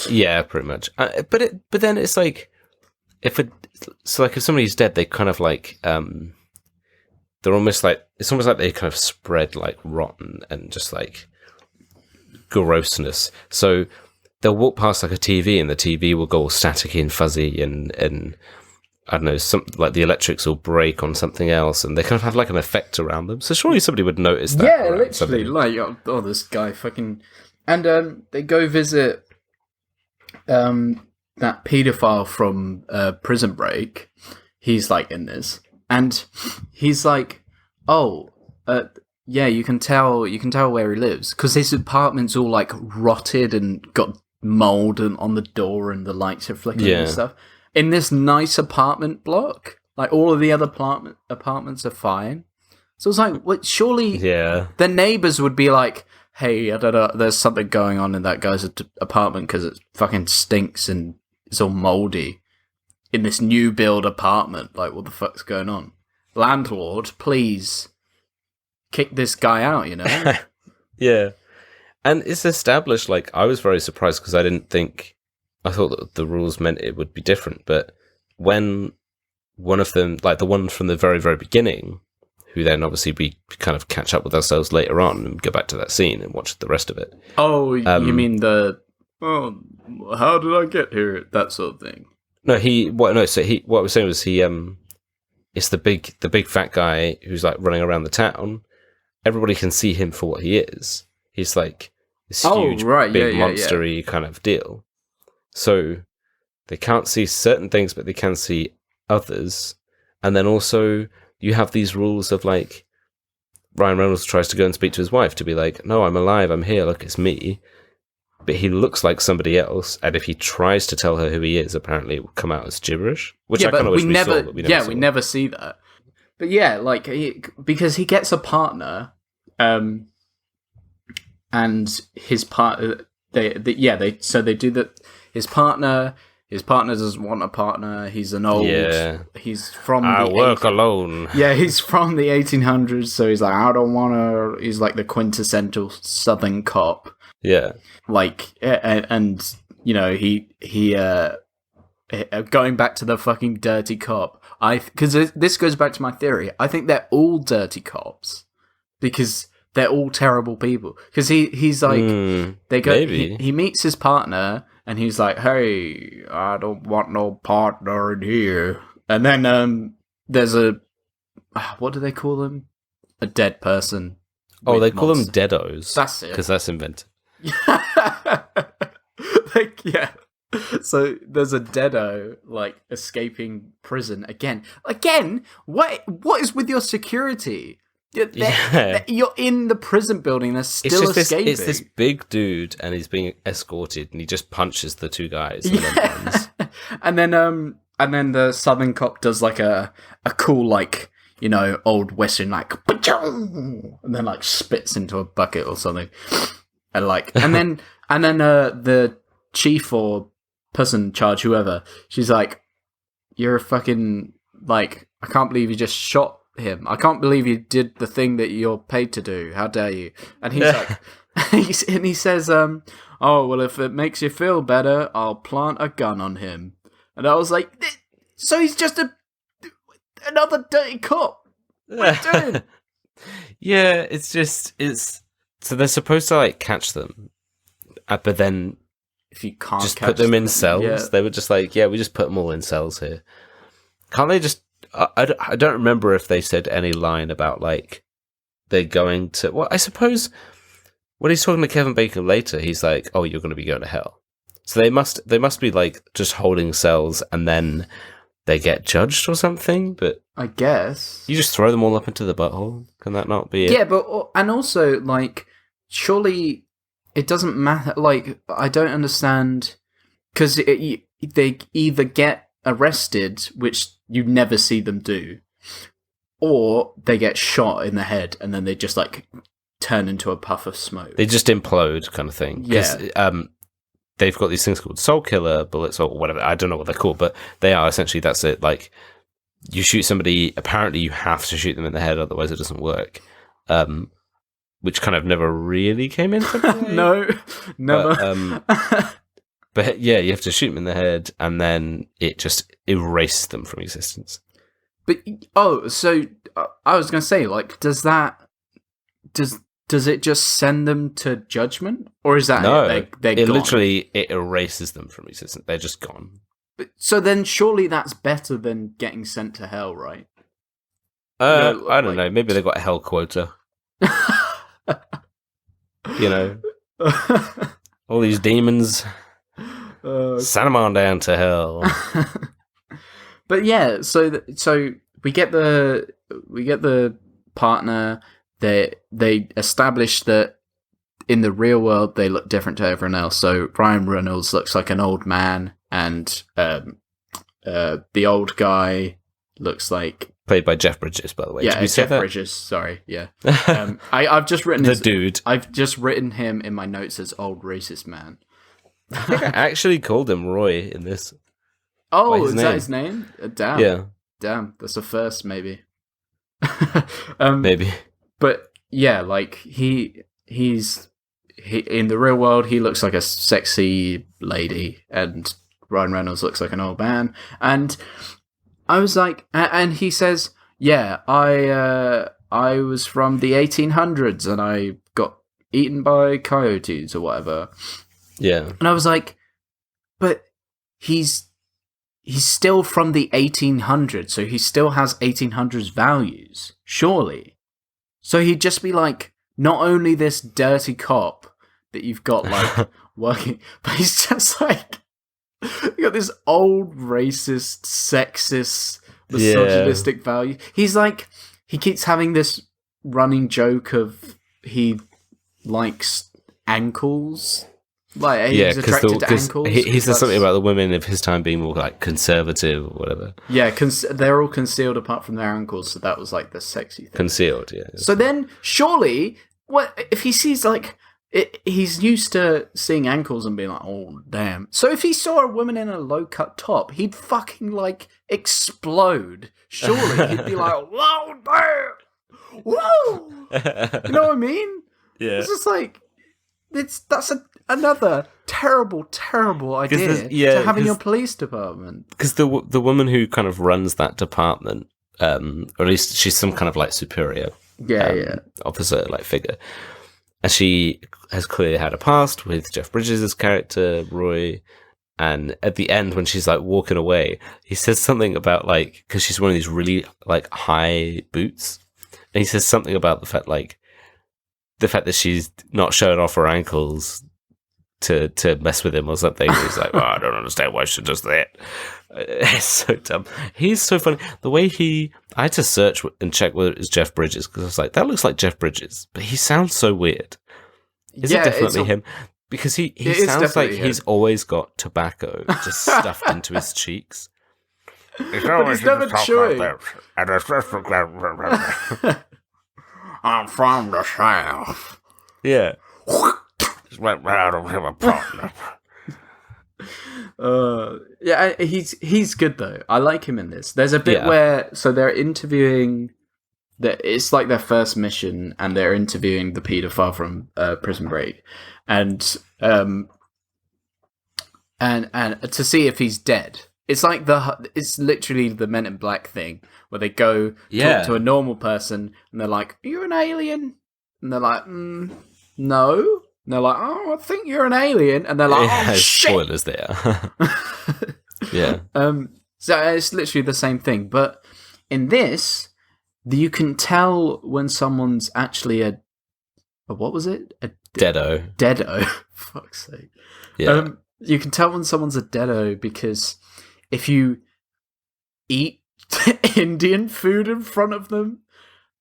Yeah, pretty much. But then it's like if somebody's dead, they kind of like they're almost like it's almost like they kind of spread like rotten and just like grossness. So they'll walk past like a TV and the TV will go all staticky and fuzzy and I don't know, like the electrics will break on something else and they kind of have like an effect around them. So surely somebody would notice that. Yeah, literally. Something. Like, oh, this guy fucking... And they go visit that paedophile from Prison Break. He's like in this. And he's like, oh, yeah, you can tell where he lives. Because his apartment's all like rotted and got mold on the door and the lights are flickering and stuff. In this nice apartment block, like all of the other apartments are fine. So it's like, well, surely the neighbors would be like, hey, I don't know, there's something going on in that guy's apartment because it fucking stinks and it's all moldy in this new build apartment. Like, what the fuck's going on? Landlord, please kick this guy out, you know? Yeah. And it's established, like, I was very surprised because I thought that the rules meant it would be different, but when one of them, like the one from the very, very beginning, who then obviously we kind of catch up with ourselves later on and go back to that scene and watch the rest of it. Oh, you mean how did I get here? That sort of thing. No, what I was saying was it's the big fat guy who's like running around the town. Everybody can see him for what he is. He's like this huge, big monster-y kind of deal. So they can't see certain things, but they can see others. And then also you have these rules of like Ryan Reynolds tries to go and speak to his wife to be like, no, I'm alive, I'm here, look, it's me. But he looks like somebody else, and if he tries to tell her who he is, apparently it will come out as gibberish. Which I kind of wish we saw, but we never saw. We never see that. But yeah, like because he gets a partner, and his partner, they do that. His partner doesn't want a partner. He's an old. Yeah. He's from. I work alone. Yeah, he's from the 1800s, so he's like, I don't want to. He's like the quintessential Southern cop. Yeah. Like, and you know, he going back to the fucking dirty cop. Because this goes back to my theory. I think they're all dirty cops. because they're all terrible people. Because he's like, they go. He meets his partner, and he's like, "Hey, I don't want no partner in here." And then there's what do they call them? A dead person. Oh, they call them deados. That's it. Because that's invented. Yeah. So there's a deado like escaping prison again. What is with your security? You're in the prison building. They're still escaping. It's this big dude, and he's being escorted, and he just punches the two guys. And then runs. and then the southern cop does like a cool like, you know, old western like, and then like spits into a bucket or something, and then the chief or person in charge, whoever, she's like, "You're a fucking like, I can't believe you just shot him. I can't believe you did the thing that you're paid to do. How dare you?" And he's like, he says, "Oh well, if it makes you feel better, I'll plant a gun on him." And I was like, "So he's just another dirty cop? What are you doing?" Yeah, it's so they're supposed to like catch them, but then if you can't just catch put them in them, cells. yeah. They were just like, yeah, we just put them all in cells here. Can't they just? I don't remember if they said any line about like they're going to. Well, I suppose when he's talking to Kevin Bacon later, he's like, "Oh, you're going to be going to hell." So they must be like just holding cells, and then they get judged or something. But I guess you just throw them all up into the butthole. Can that not be it? Yeah, but and also like surely it doesn't matter. Like I don't understand because they either get arrested, which you never see them do, or they get shot in the head and then they just like turn into a puff of smoke. They just implode, kind of thing. Yeah. They've got these things called soul killer bullets or whatever. I don't know what they're called, but they are essentially, that's it. Like, you shoot somebody, apparently you have to shoot them in the head, otherwise it doesn't work. Which kind of never really came into play. No, never. But yeah, you have to shoot them in the head, and then it just erases them from existence. But so I was going to say, like, does it just send them to judgment, or is that no? They're it gone? Literally it erases them from existence. They're just gone. But, so then, surely that's better than getting sent to hell, right? I don't know. Maybe they got a hell quota. You know, all these demons. Send them on down to hell. But yeah, so we get the partner. They establish that in the real world they look different to everyone else. So Ryan Reynolds looks like an old man, and the old guy looks like, played by Jeff Bridges, by the way. Yeah, Jeff Bridges. Sorry, yeah. I've just written the dude. I've just written him in my notes as old racist man. I think I actually called him Roy in this. Oh, is that his name? Damn. Yeah. Damn, that's a first, maybe. Maybe. But yeah, like he's in the real world, he looks like a sexy lady, and Ryan Reynolds looks like an old man. And I was like, and he says, "Yeah, I was from the 1800s, and I got eaten by coyotes or whatever." Yeah. And I was like, but he's still from the 1800s, so he still has 1800s values, surely. So he'd just be like, not only this dirty cop that you've got like working, but he's just like, you got this old racist, sexist, misogynistic value. He's like, he keeps having this running joke of he likes ankles. Like, he's attracted to ankles. He says something about the women of his time being more like conservative or whatever. Yeah, they're all concealed apart from their ankles, so that was like the sexy thing. Concealed, yeah. So then, surely, what if he sees like he's used to seeing ankles and being like, oh damn. So if he saw a woman in a low cut top, he'd fucking like explode. Surely he'd be like, whoa damn, whoa. You know what I mean? Yeah. It's just like that's another terrible idea to have in your police department. Because the woman who kind of runs that department, or at least she's some kind of like superior, officer like figure, and she has clearly had a past with Jeff Bridges' character Roy. And at the end, when she's like walking away, he says something about like, because she's wearing these really like high boots, and he says something about the fact that she's not showing off her ankles to mess with him or something. He's like, oh, I don't understand why she does that. It's so dumb. He's so funny. The way I had to search and check whether it was Jeff Bridges, because I was like, that looks like Jeff Bridges, but he sounds so weird. Is it definitely him? Because he sounds like he's always got tobacco just stuffed into his cheeks. But he's never chewing. I'm from the South. Yeah. I don't have a partner. He's good though. I like him in this. There's a bit where they're interviewing. It's like their first mission, and they're interviewing the paedophile from Prison Break, and to see if he's dead. It's like it's literally the Men in Black thing where they go talk to a normal person, and they're like, "Are you an alien?" And they're like, "No." And they're like, "Oh, I think you're an alien," and they're like, "Oh shit!" Spoilers there. Yeah. So it's literally the same thing, but in this. You can tell when someone's actually a what was it? A Deado. Deado. Fuck's sake. Yeah. You can tell when someone's a Deado because if you eat Indian food in front of them,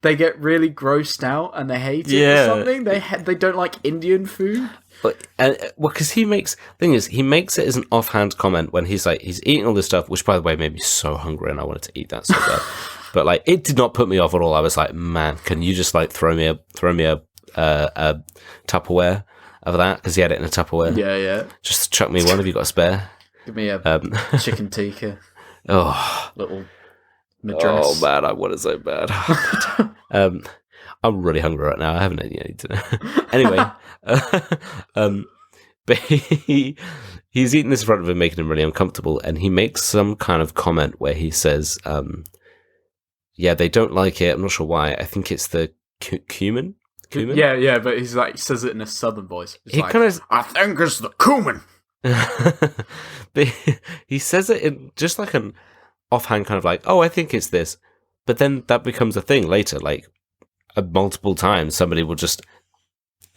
they get really grossed out and they hate it or something. They don't like Indian food. But because he makes it as an offhand comment when he's eating all this stuff, which by the way made me so hungry and I wanted to eat that so bad. But like, it did not put me off at all. I was like, man, can you just like throw me a Tupperware of that? Because he had it in a Tupperware. Yeah. Just chuck me one. Have you got a spare? Give me a chicken tikka. Little madras. Oh man, I want it so bad. I'm really hungry right now. I haven't eaten anything. Anyway, but he's eating this in front of him, making him really uncomfortable, and he makes some kind of comment where he says, yeah, they don't like it. I'm not sure why. I think it's the cumin. Cumin? Yeah, but he says it in a southern voice. He kind of, I think it's the cumin. But he says it in just like an offhand kind of like, oh, I think it's this. But then that becomes a thing later. Like multiple times, somebody will just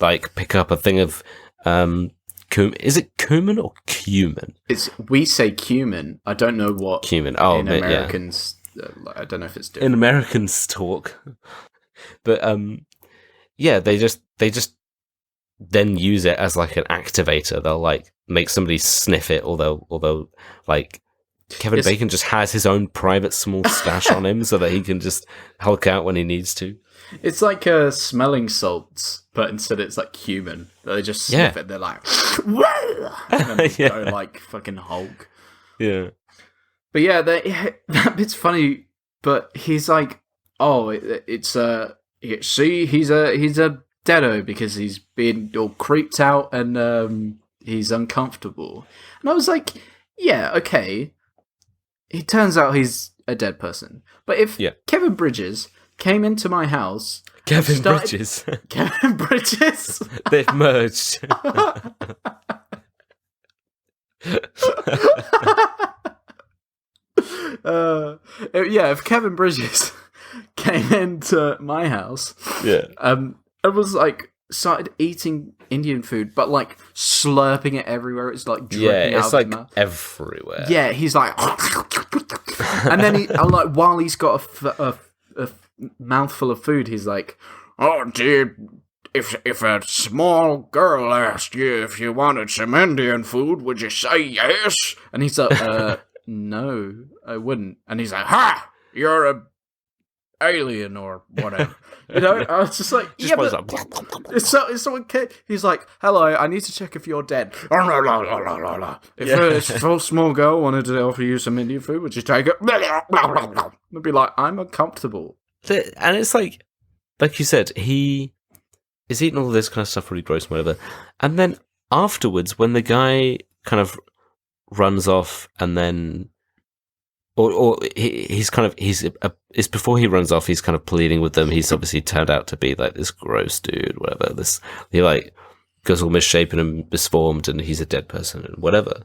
like pick up a thing of cumin. Is it cumin or cumin? We say cumin. I don't know what cumin. Oh, in Americans. I don't know if it's different. In Americans talk, but they just then use it as like an activator. They'll like make somebody sniff it, or they'll like Kevin Bacon just has his own private small stash on him so that he can just hulk out when he needs to. It's like smelling salts, but instead it's like cumin. They just sniff it. They're like, and then go like fucking Hulk. Yeah. But yeah, that bit's funny. But he's like, oh, he's a Deado because he's been all creeped out and he's uncomfortable. And I was like, yeah, okay. It turns out he's a dead person. But if Kevin Bridges came into my house, Kevin Bridges, they've merged. If Kevin Bridges came into my house, and was like started eating Indian food, but like slurping it everywhere. It's like dripping out of his mouth. Everywhere. Yeah, he's like, and then while he's got a mouthful of food, he's like, "Oh, dude, if a small girl asked you if you wanted some Indian food, would you say yes?" And he's like, "No, I wouldn't." And he's like, "Ha! You're a alien or whatever." You know, I was just like, yeah, but it's someone. He's like, "Hello, I need to check if you're dead." If a small girl wanted to offer you some Indian food, would you take it? I'd be like, I'm uncomfortable. And it's like you said, he is eating all this kind of stuff, really gross and whatever. And then afterwards, when the guy kind of runs off and then... it's before he runs off. He's kind of pleading with them. He's obviously turned out to be like this gross dude, whatever. He like goes all misshapen and misformed, and he's a dead person and whatever.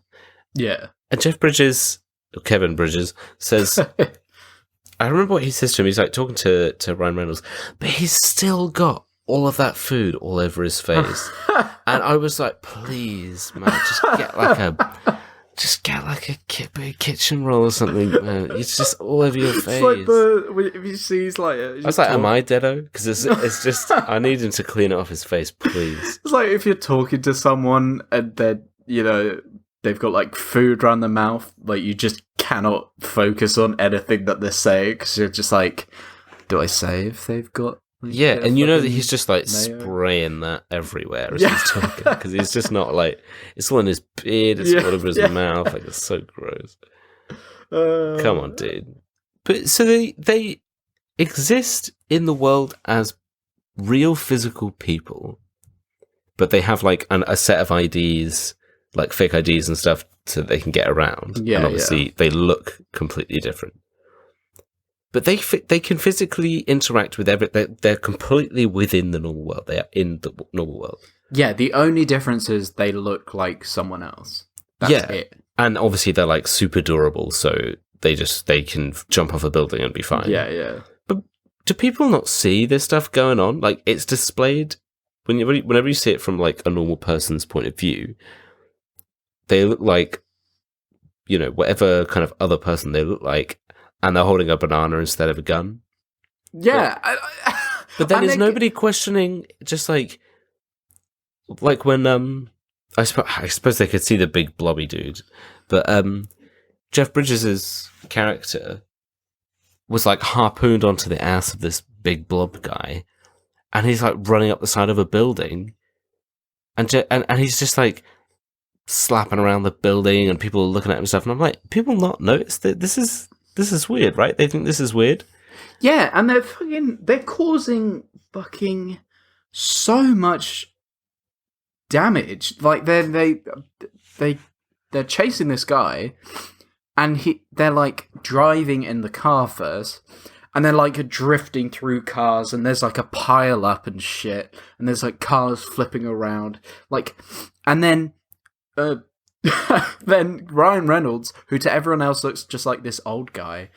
Yeah. And Kevin Bridges says, I remember what he says to him. He's like talking to Ryan Reynolds, but he's still got all of that food all over his face. And I was like, please, man, just get like a kitchen roll or something, man. It's just all over your face. It's like if he sees like... I was like, am I deado? Because it's just, I need him to clean it off his face, please. It's like if you're talking to someone and then, they've got like food around their mouth, like you just cannot focus on anything that they're saying because you're just like, do I say if they've got... Yeah, and you know that he's just like spraying that everywhere as he's talking because he's just not like, it's all in his beard, it's all over his mouth, like it's so gross. Come on, dude. But so they exist in the world as real physical people, but they have like a set of IDs, like fake IDs and stuff, so they can get around. Yeah, and obviously they look completely different. But they can physically interact with everything. They're completely within the normal world. They are in the normal world. Yeah, the only difference is they look like someone else. That's it. And obviously they're like super durable, so they can jump off a building and be fine. Yeah. But do people not see this stuff going on? Like it's displayed whenever you see it from like a normal person's point of view. They look like, whatever kind of other person they look like. And they're holding a banana instead of a gun. Yeah. But then is nobody questioning, just like when, I suppose they could see the big blobby dude, but Jeff Bridges' character was like harpooned onto the ass of this big blob guy, and he's like running up the side of a building, and he's just like slapping around the building, and people are looking at him and stuff, and I'm like, people not notice that this is weird, right? They think this is weird. Yeah, and they're causing fucking so much damage. Like they're chasing this guy, and they're like driving in the car first, and they're like drifting through cars, and there's like a pile up and shit, and there's like cars flipping around, like, and then then Ryan Reynolds, who to everyone else looks just like this old guy,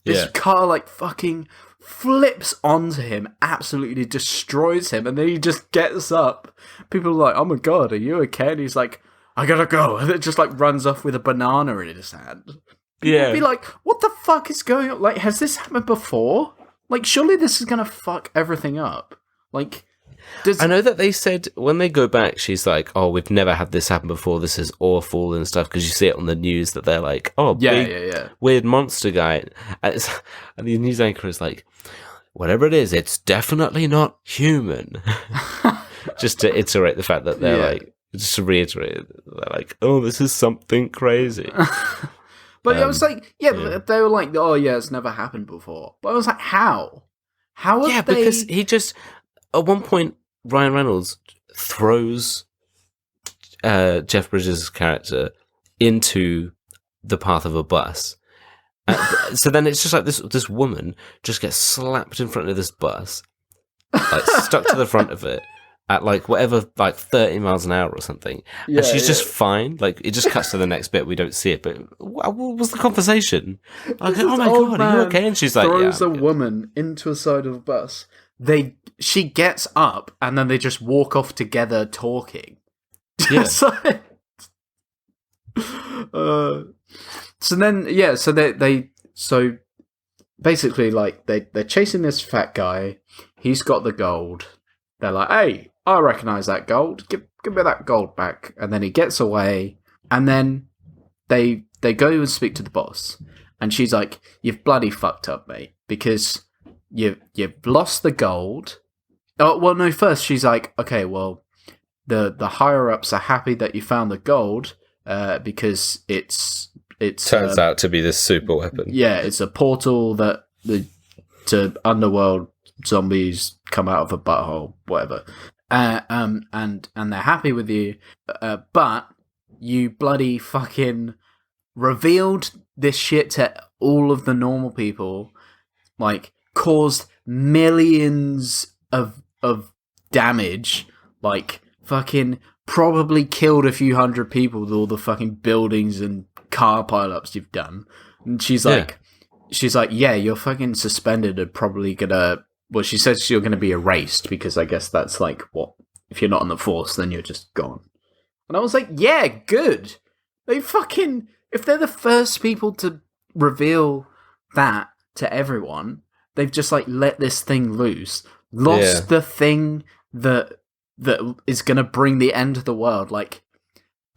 this car like fucking flips onto him, absolutely destroys him, and then he just gets up. People are like, oh my god, are you okay? And he's like, I gotta go. And it just like runs off with a banana in his hand. People be like, what the fuck is going on? Like, has this happened before? Like, surely this is gonna fuck everything up. Like... I know that they said when they go back, she's like, "Oh, we've never had this happen before. This is awful and stuff." Because you see it on the news that they're like, "Oh, big weird monster guy," and the news anchor is like, "Whatever it is, it's definitely not human." Just to iterate the fact that they're like, just to reiterate, they're like, "Oh, this is something crazy." But I was like, but they were like, "Oh, yeah, it's never happened before." But I was like, "How? How have they?" Because he just. At one point, Ryan Reynolds throws Jeff Bridges' character into the path of a bus. So then it's just like this woman just gets slapped in front of this bus, like stuck to the front of it at like whatever, like 30 miles an hour or something. And she's just fine. Like it just cuts to the next bit. We don't see it. But what was the conversation? Like, oh my god, are you okay? And she's like, throws a woman into a side of a bus. She gets up and then they just walk off together talking. Yeah. So basically like they're chasing this fat guy. He's got the gold. They're like, hey, I recognize that gold. Give me that gold back. And then he gets away. And then they go and speak to the boss. And she's like, you've bloody fucked up, mate, because You've lost the gold. Oh, well, no, first she's like, okay, well, the higher-ups are happy that you found the gold because it's turns out to be this super weapon. Yeah, it's a portal that to underworld zombies come out of a butthole, whatever. And they're happy with you, but you bloody fucking revealed this shit to all of the normal people, like, caused millions of damage, like, fucking probably killed a few hundred people with all the fucking buildings and car pileups you've done. And she's like, yeah, you're fucking suspended and probably gonna, well, she says you're gonna be erased because I guess that's like, what, if you're not on the force, then you're just gone. And I was like, yeah, good. They fucking, if they're the first people to reveal that to everyone, they've just like let this thing loose, lost the thing that is going to bring the end of the world. Like,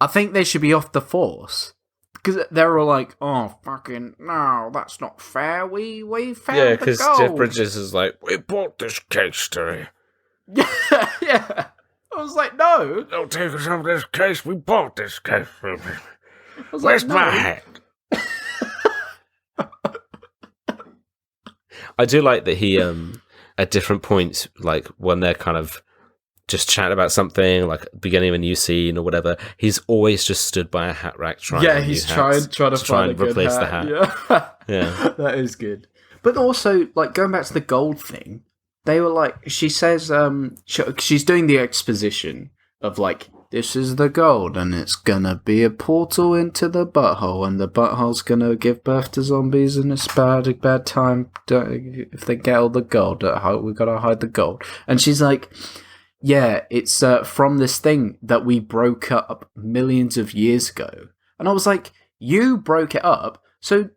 I think they should be off the force because they're all like, "Oh, fucking no, that's not fair. We found the gold." Yeah, because Jeff Bridges is like, "We bought this case today." Yeah. I was like, "No, don't take us off this case. We bought this case." Where's my hat? I do like that he, at different points, like when they're kind of just chatting about something, like beginning of a new scene or whatever, he's always just stood by a hat rack trying. Yeah, he's trying to find a good replace the hat. Yeah, that is good. But also, like going back to the gold thing, they were like, she says, she's doing the exposition of like, this is the gold, and it's gonna be a portal into the butthole, and the butthole's gonna give birth to zombies, and it's a bad time if they get all the gold. We gotta hide the gold. And she's like, yeah, it's from this thing that we broke up millions of years ago. And I was like, you broke it up, so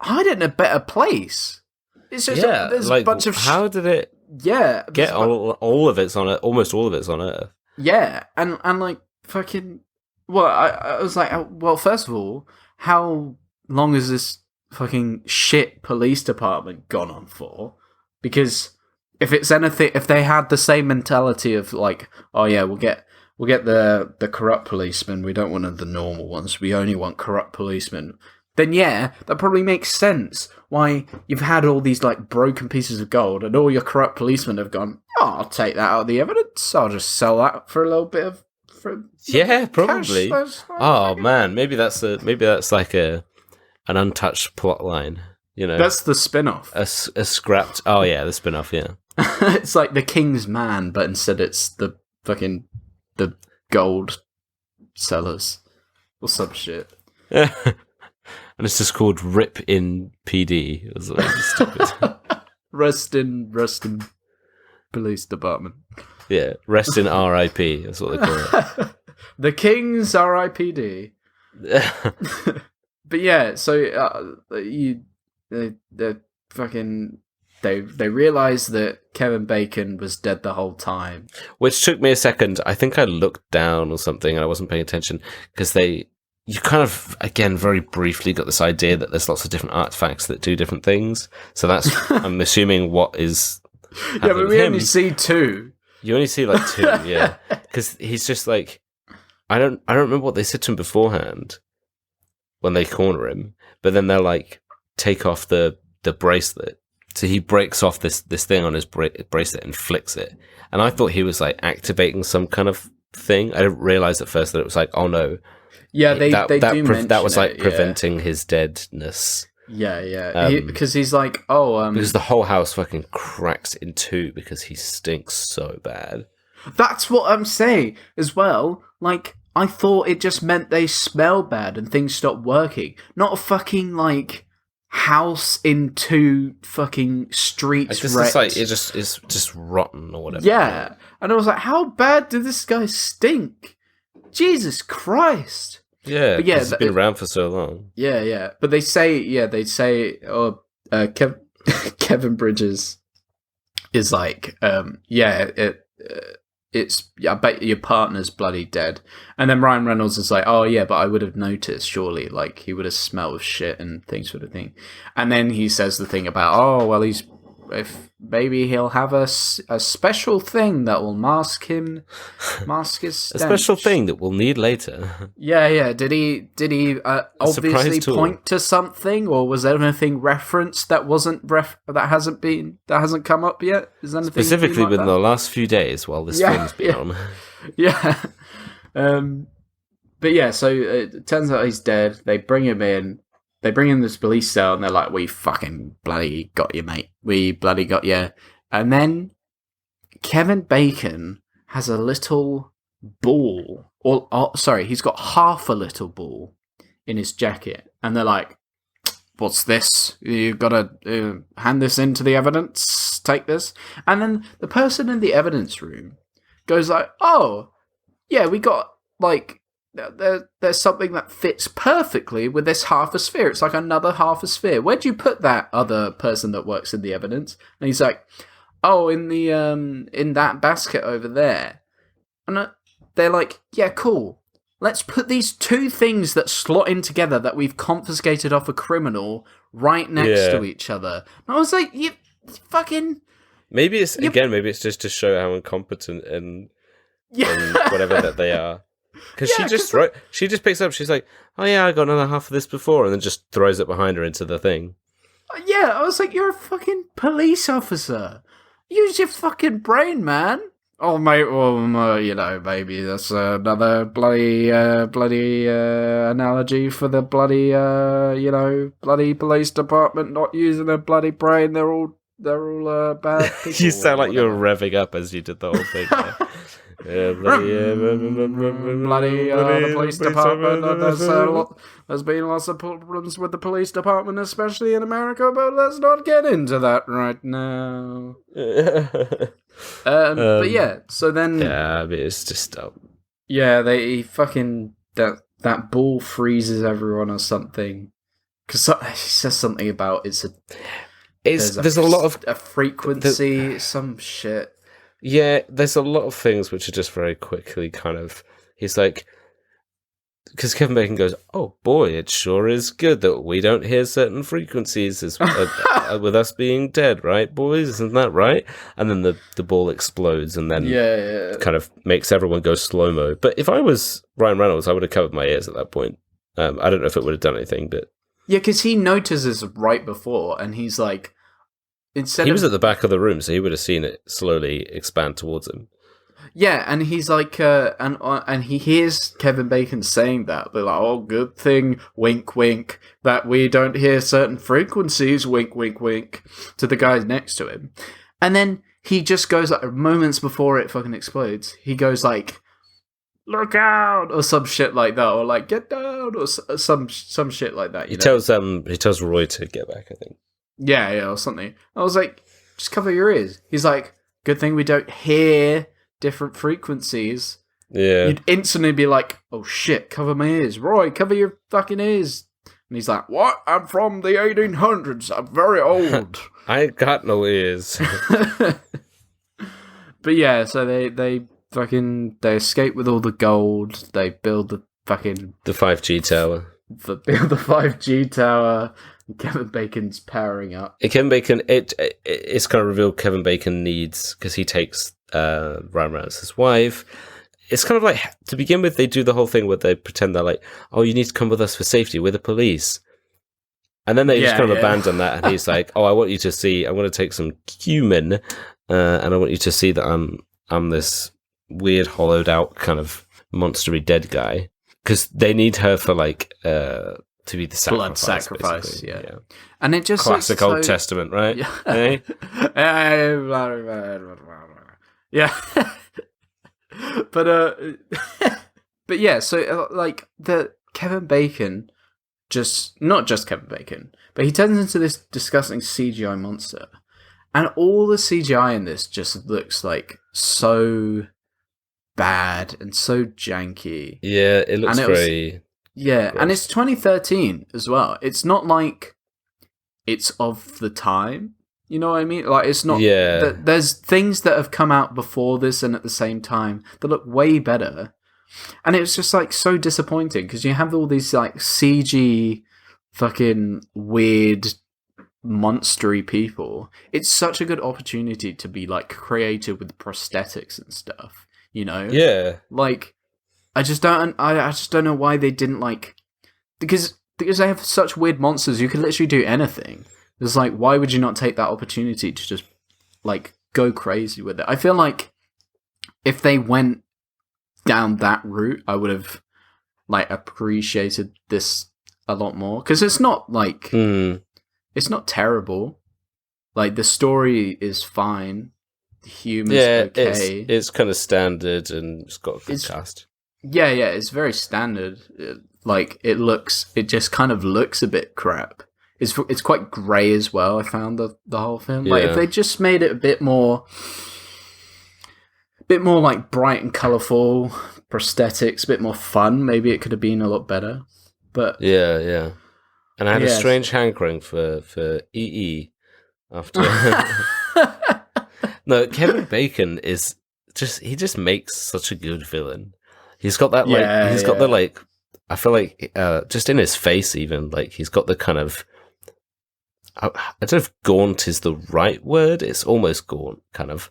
hide it in a better place. It's just there's like, a bunch of how did it? Yeah, get all of it's on it. Almost all of it's on Earth. Yeah, and like fucking. Well, I was like, well, first of all, how long has this fucking shit police department gone on for? Because if it's anything, if they had the same mentality of like, oh yeah, we'll get the corrupt policemen. We don't want the normal ones. We only want corrupt policemen. Then yeah, that probably makes sense why you've had all these like broken pieces of gold and all your corrupt policemen have gone, oh, I'll take that out of the evidence. I'll just sell that for a little bit of probably. Cash. Oh man, maybe that's like an untouched plot line. You know, that's the spin-off. A scrapped. Oh yeah, the spin-off. Yeah, it's like the King's Man, but instead it's the gold sellers or some shit. And it's just called R.I.P. in PD. It was like stupid. Rest in police department. Yeah, rest in R.I.P. That's what they call it. The King's R.I.P.D. But yeah, so they realised that Kevin Bacon was dead the whole time. Which took me a second. I think I looked down or something and I wasn't paying attention because you kind of, again, very briefly got this idea that there's lots of different artifacts that do different things. So that's, I'm assuming, what is yeah, but we only see two. You only see like two, yeah. Because he's just like, I don't remember what they said to him beforehand when they corner him. But then they're like, take off the bracelet. So he breaks off this thing on his bracelet and flicks it. And I thought he was like activating some kind of thing. I didn't realize at first that it was like, oh no. Yeah, they do mention that was like it, preventing his deadness. Yeah. Because he's like, because the whole house fucking cracks in two because he stinks so bad. That's what I'm saying as well. Like, I thought it just meant they smell bad and things stop working. Not a fucking like house in two fucking streets. It's like it's just rotten or whatever. Yeah, and I was like, how bad did this guy stink? Jesus Christ! Yeah, he's been around for so long. Yeah. But they say, Kevin Bridges is like, it's I bet your partner's bloody dead. And then Ryan Reynolds is like, oh yeah, but I would have noticed, surely, like he would have smelled shit and things sort of thing. And then he says the thing about, oh well, if maybe he'll have a special thing that will mask his stench. A special thing that we'll need later. Yeah. Did he obviously point to something, or was there anything referenced that that hasn't come up yet? Is anything specifically within the last few days while this film's been on? Yeah. But yeah, so it turns out he's dead. They bring him in. They bring in this police cell, and they're like, "We fucking bloody got you, mate. We bloody got you." And then Kevin Bacon has a little ball, sorry, he's got half a little ball in his jacket, and they're like, "What's this? You gotta hand this into the evidence. Take this." And then the person in the evidence room goes like, "Oh, yeah, we got like." There's something that fits perfectly with this half a sphere. It's like another half a sphere. Where'd you put that other person that works in the evidence? And he's like, "Oh, in the in that basket over there." And they're like, "Yeah, cool. Let's put these two things that slot in together that we've confiscated off a criminal right next to each other." And I was like, "You fucking." Maybe it's just to show how incompetent and whatever that they are. Because she just picks up, she's like, "Oh yeah, I got another half of this before," and then just throws it behind her into the thing. Yeah, I was like, "You're a fucking police officer. Use your fucking brain, man." "Oh, mate, well, you know, maybe that's another bloody analogy for the bloody, bloody police department not using their bloody brain. They're all bad people." You sound like you were revving up as you did the whole thing. The police department. There's been lots of problems with the police department, especially in America, but let's not get into that right now. But yeah, so then... Yeah, I mean, it's just... Yeah, they fucking... That ball freezes everyone or something. Because he says something about there's a lot of... A frequency, some shit. Yeah, there's a lot of things which are just very quickly kind of... He's like... Because Kevin Bacon goes, "Oh boy, it sure is good that we don't hear certain frequencies with us being dead, right, boys? Isn't that right?" And then the ball explodes and then kind of makes everyone go slow-mo. But if I was Ryan Reynolds, I would have covered my ears at that point. I don't know if it would have done anything, but... Yeah, because he notices right before, and he's like... He was at the back of the room, so he would have seen it slowly expand towards him. Yeah, and he's like, and he hears Kevin Bacon saying that. They're like, "Oh, good thing, wink, wink, that we don't hear certain frequencies, wink, wink, wink," to the guys next to him. And then he just goes, like, moments before it fucking explodes, he goes like, "Look out," or some shit like that, or like, "Get down," or some shit like that. He tells Roy to get back, I think. Yeah, or something. I was like, "Just cover your ears." He's like, "Good thing we don't hear different frequencies." Yeah. You'd instantly be like, "Oh shit, cover my ears. Roy, cover your fucking ears." And he's like, "What? I'm from the 1800s. I'm very old." I ain't got no ears. But yeah, so they escape with all the gold. They build the 5G tower. Build the 5G tower. Kevin Bacon's powering up. Kevin Bacon, it's kind of revealed Kevin Bacon needs, because he takes Ryan Reynolds, his wife. It's kind of like, to begin with, they do the whole thing where they pretend they're like, "Oh, you need to come with us for safety, we're the police." And then they just kind of abandon that, and he's like, "Oh, I want you to see, I want to take some cumin, and I want you to see that I'm this weird, hollowed out, kind of monstery dead guy." Because they need her for, like, to be the sacrifice, blood sacrifice, yeah. And it just classic Old Testament, right? Yeah. Hey? Yeah. But yeah, so like the Kevin Bacon, not just Kevin Bacon, but he turns into this disgusting CGI monster, and all the CGI in this just looks like so bad and so janky. Yeah, it looks very... Yeah, gross. And it's 2013 as well. It's not like it's of the time. You know what I mean? Like, it's not... Yeah. There's things that have come out before this and at the same time that look way better. And it was just, like, so disappointing because you have all these, like, CG fucking weird monstery people. It's such a good opportunity to be, like, creative with prosthetics and stuff, you know? Yeah. Like... I just don't know why they didn't, like, because they have such weird monsters. You could literally do anything. It's like, why would you not take that opportunity to just, like, go crazy with it? I feel like if they went down that route, I would have like appreciated this a lot more, because it's not like it's not terrible. Like the story is fine, the humor's okay. It's kind of standard and it's got a good cast. Yeah, it's very standard. It just kind of looks a bit crap. It's quite grey as well. I found the whole film. Like if they just made it a bit more like bright and colourful prosthetics, a bit more fun, maybe it could have been a lot better. But yeah. And I had a strange hankering for EE after. No, Kevin Bacon is he just makes such a good villain. He's got that got the like. I feel like just in his face, even like he's got the kind of. I don't know if gaunt is the right word. It's almost gaunt, kind of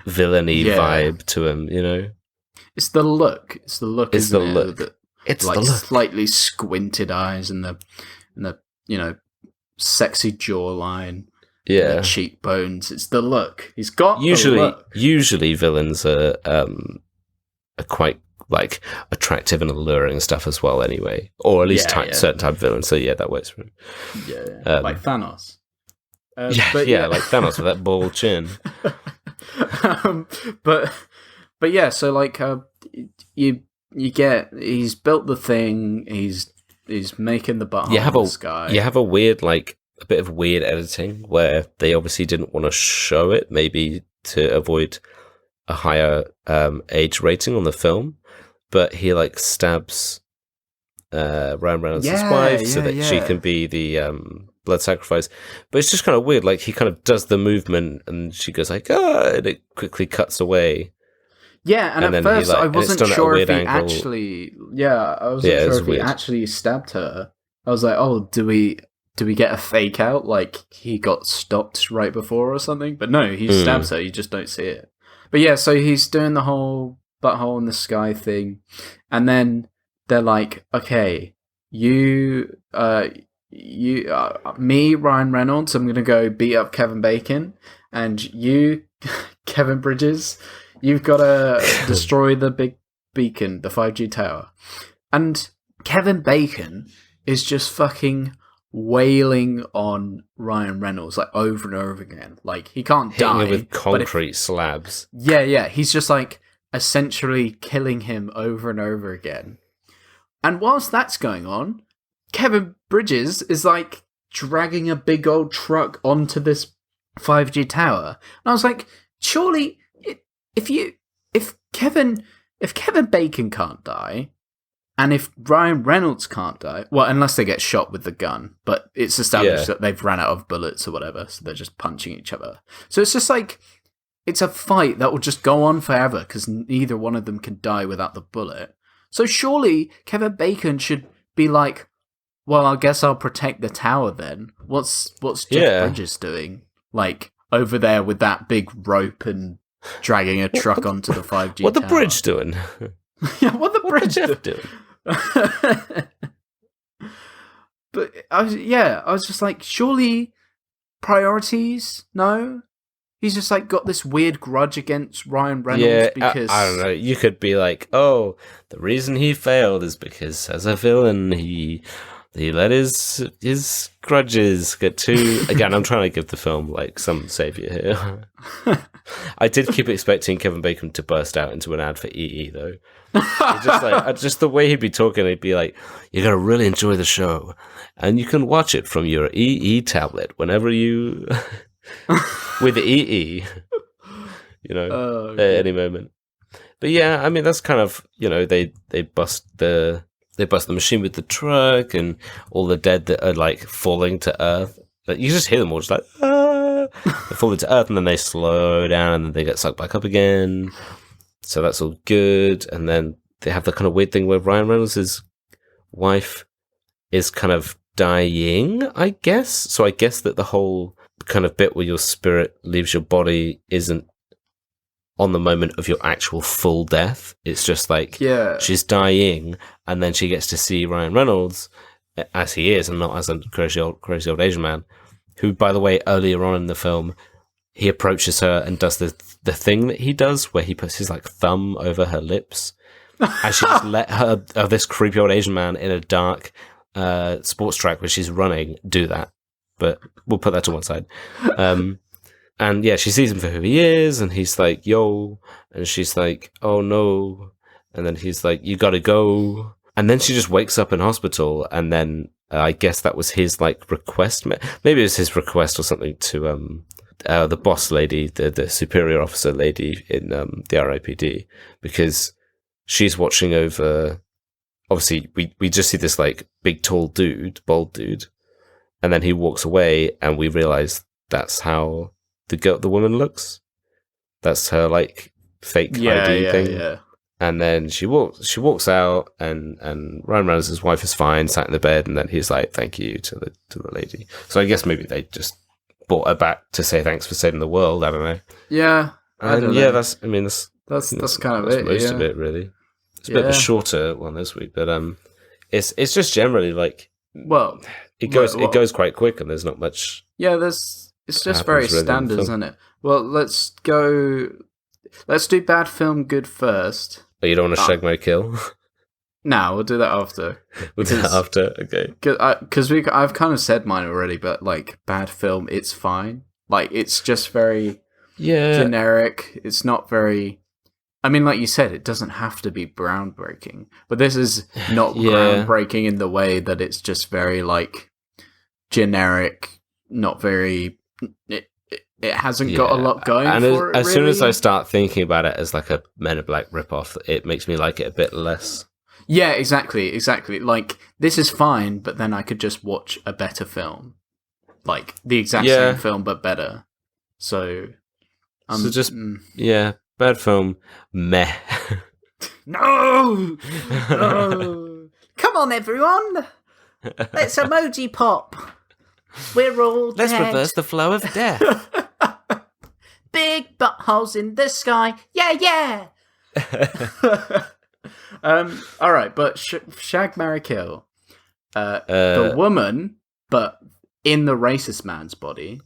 villainy vibe to him. You know, it's the look. It's the look. It's the look. It's like the look. Slightly squinted eyes and the sexy jawline. Yeah, the cheekbones. It's the look. He's got usually the look. Usually villains are quite like attractive and alluring stuff as well. Anyway, or at least certain type of villains. So yeah, that works for him. Yeah. Like Thanos. Like Thanos with that bald chin. But yeah. So like you get he's built the thing. He's making the butthole in the sky. You have a weird like. A bit of weird editing where they obviously didn't want to show it, maybe to avoid a higher age rating on the film, but he like stabs Ryan Reynolds' wife so that she can be the blood sacrifice. But it's just kind of weird, like he kind of does the movement and she goes like, and it quickly cuts away. Yeah, and at first I wasn't sure if he actually actually stabbed her. I was like, oh, do we get a fake out, like he got stopped right before or something? But no, he stabs her, you just don't see it. But yeah, so he's doing the whole butthole in the sky thing, and then they're like, okay, me, Ryan Reynolds, I'm going to go beat up Kevin Bacon, and you, Kevin Bridges, you've got to destroy the big beacon, the 5G tower. And Kevin Bacon is just fucking wailing on Ryan Reynolds like over and over again. Like he can't die. Hitting him with concrete slabs. Yeah. He's just like essentially killing him over and over again. And whilst that's going on, Kevin Bridges is like dragging a big old truck onto this 5G tower. And I was like, surely if Kevin Bacon can't die, and if Ryan Reynolds can't die, well, unless they get shot with the gun, but it's established that they've ran out of bullets or whatever, so they're just punching each other. So it's just like, it's a fight that will just go on forever because neither one of them can die without the bullet. So surely Kevin Bacon should be like, well, I guess I'll protect the tower then. What's Jeff Bridges doing? Like, over there with that big rope and dragging a truck onto the 5G tower. What the bridge doing? Yeah, what the bridge doing? But I was just like, surely priorities? No, he's just like got this weird grudge against Ryan Reynolds because I don't know. You could be like, oh, the reason he failed is because as a villain he let his grudges get too. Again, I'm trying to give the film like some savior here. I did keep expecting Kevin Bacon to burst out into an ad for EE though. Just the way he'd be talking, he'd be like, "You're gonna really enjoy the show, and you can watch it from your EE tablet whenever you with EE, at any moment." But yeah, I mean that's kind of they bust the machine with the truck and all the dead that are like falling to earth. Like, you just hear them all just like they fall into earth and then they slow down and then they get sucked back up again. So that's all good. And then they have the kind of weird thing where Ryan Reynolds' wife is kind of dying, I guess. So I guess that the whole kind of bit where your spirit leaves your body isn't on the moment of your actual full death. It's just like she's dying and then she gets to see Ryan Reynolds as he is and not as a crazy old Asian man, who, by the way, earlier on in the film, he approaches her and does the thing that he does where he puts his like thumb over her lips and she just let this creepy old Asian man in a dark sports track where she's running do that. But we'll put that to one side. And yeah, she sees him for who he is, and he's like, yo, and she's like, oh no, and then he's like, you gotta go, and then she just wakes up in hospital, and then I guess that was his like request, maybe it was his request or something to the boss lady, the superior officer lady in the R.I.P.D, because she's watching over, obviously we just see this like big tall dude, bald dude, and then he walks away, and we realize that's how the woman looks. That's her like fake ID thing. Yeah. And then she walks out, and Ryan Reynolds' wife is fine, sat in the bed, and then he's like, "Thank you" to the lady. So I guess maybe they just brought her back to say thanks for saving the world. I don't know. Yeah. That's kind of it. Most of it, really. It's a bit of a shorter one this week, but it's just generally like, well, it goes quite quick, and there's not much. Yeah, it's just very standard, isn't it? Well, let's do bad film, good first. Oh, you don't want to shag my kill? No, we'll do that after. Okay. Because I've kind of said mine already, but like bad film, it's fine. Like it's just very generic. It's not very. I mean, like you said, it doesn't have to be groundbreaking, but this is not groundbreaking in the way that it's just very like generic, not very. It hasn't got a lot going for it. As soon as I start thinking about it as like a Men in Black ripoff, it makes me like it a bit less. Yeah, exactly. Like, this is fine, but then I could just watch a better film. Like, the exact same film, but better. So bad film, meh. No! Come on, everyone! Let's emoji pop. We're all dead. Let's reverse the flow of death. Big buttholes in the sky. Yeah. All right, but shag, marry, kill. The woman, but in the racist man's body,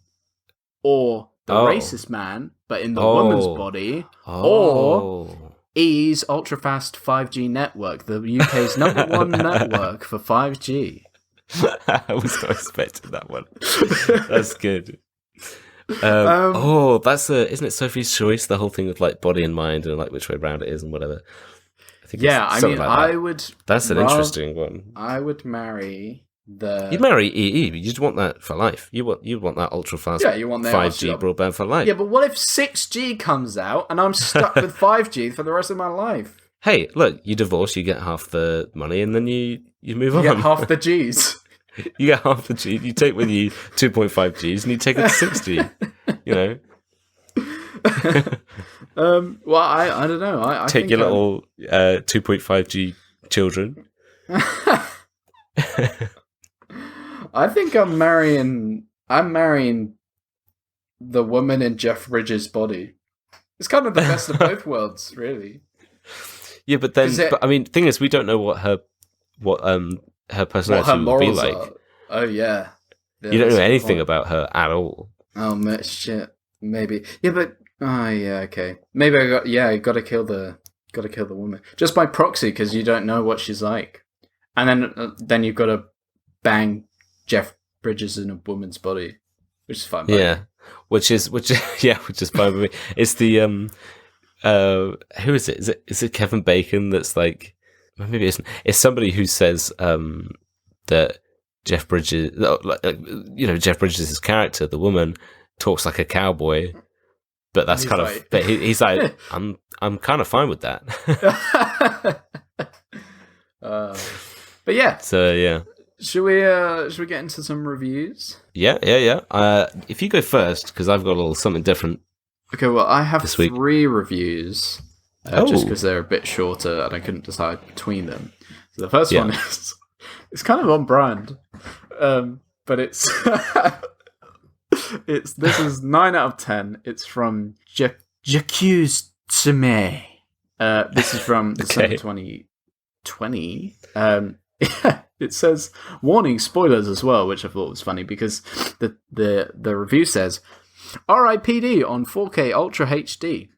or the racist man, but in the woman's body, or E's ultra-fast 5G network, the UK's number one network for 5G. I was not expecting that one. That's good. Isn't it Sophie's Choice? The whole thing with like body and mind and like which way round it is and whatever. I would. That's an interesting one. I would marry the. You'd marry EE, but you'd want that for life. You want that ultra fast. Yeah, you want that 5G broadband for life. Yeah, but what if 6G comes out and I'm stuck with 5G for the rest of my life? Hey, look, you divorce, you get half the money, and then you move on. You get half the Gs. You get half the G. You take with you 2.5 Gs, and you take it to 6G. You know. Well, I don't know. I take your little 2.5G children. I think I'm marrying the woman in Jeff Bridges' body. It's kind of the best of both worlds, really. Yeah, but then, I mean, thing is, we don't know what her personality would be like. Oh yeah, you don't know anything about her at all. Oh shit, maybe. Yeah, but okay. Maybe I got to kill the woman just by proxy because you don't know what she's like, and then you've got to bang Jeff Bridges in a woman's body, which is fine. Yeah, which is fine with me. It's the who is it? Is it Kevin Bacon that's like, maybe it isn't. It's somebody who says that Jeff Bridges, Jeff Bridges' character, the woman, talks like a cowboy, but that's kind of. But he's like, I'm kind of fine with that. But yeah. So yeah. Should we get into some reviews? Yeah. If you go first, because I've got a little something different. Okay, well, I have 3 reviews, just because they're a bit shorter and I couldn't decide between them. So the first one is, it's kind of on brand, but it's, this is 9 out of 10. It's from Buscemi. This is from December 2020. It says, warning, spoilers as well, which I thought was funny because the review says, R.I.P.D on 4K Ultra HD.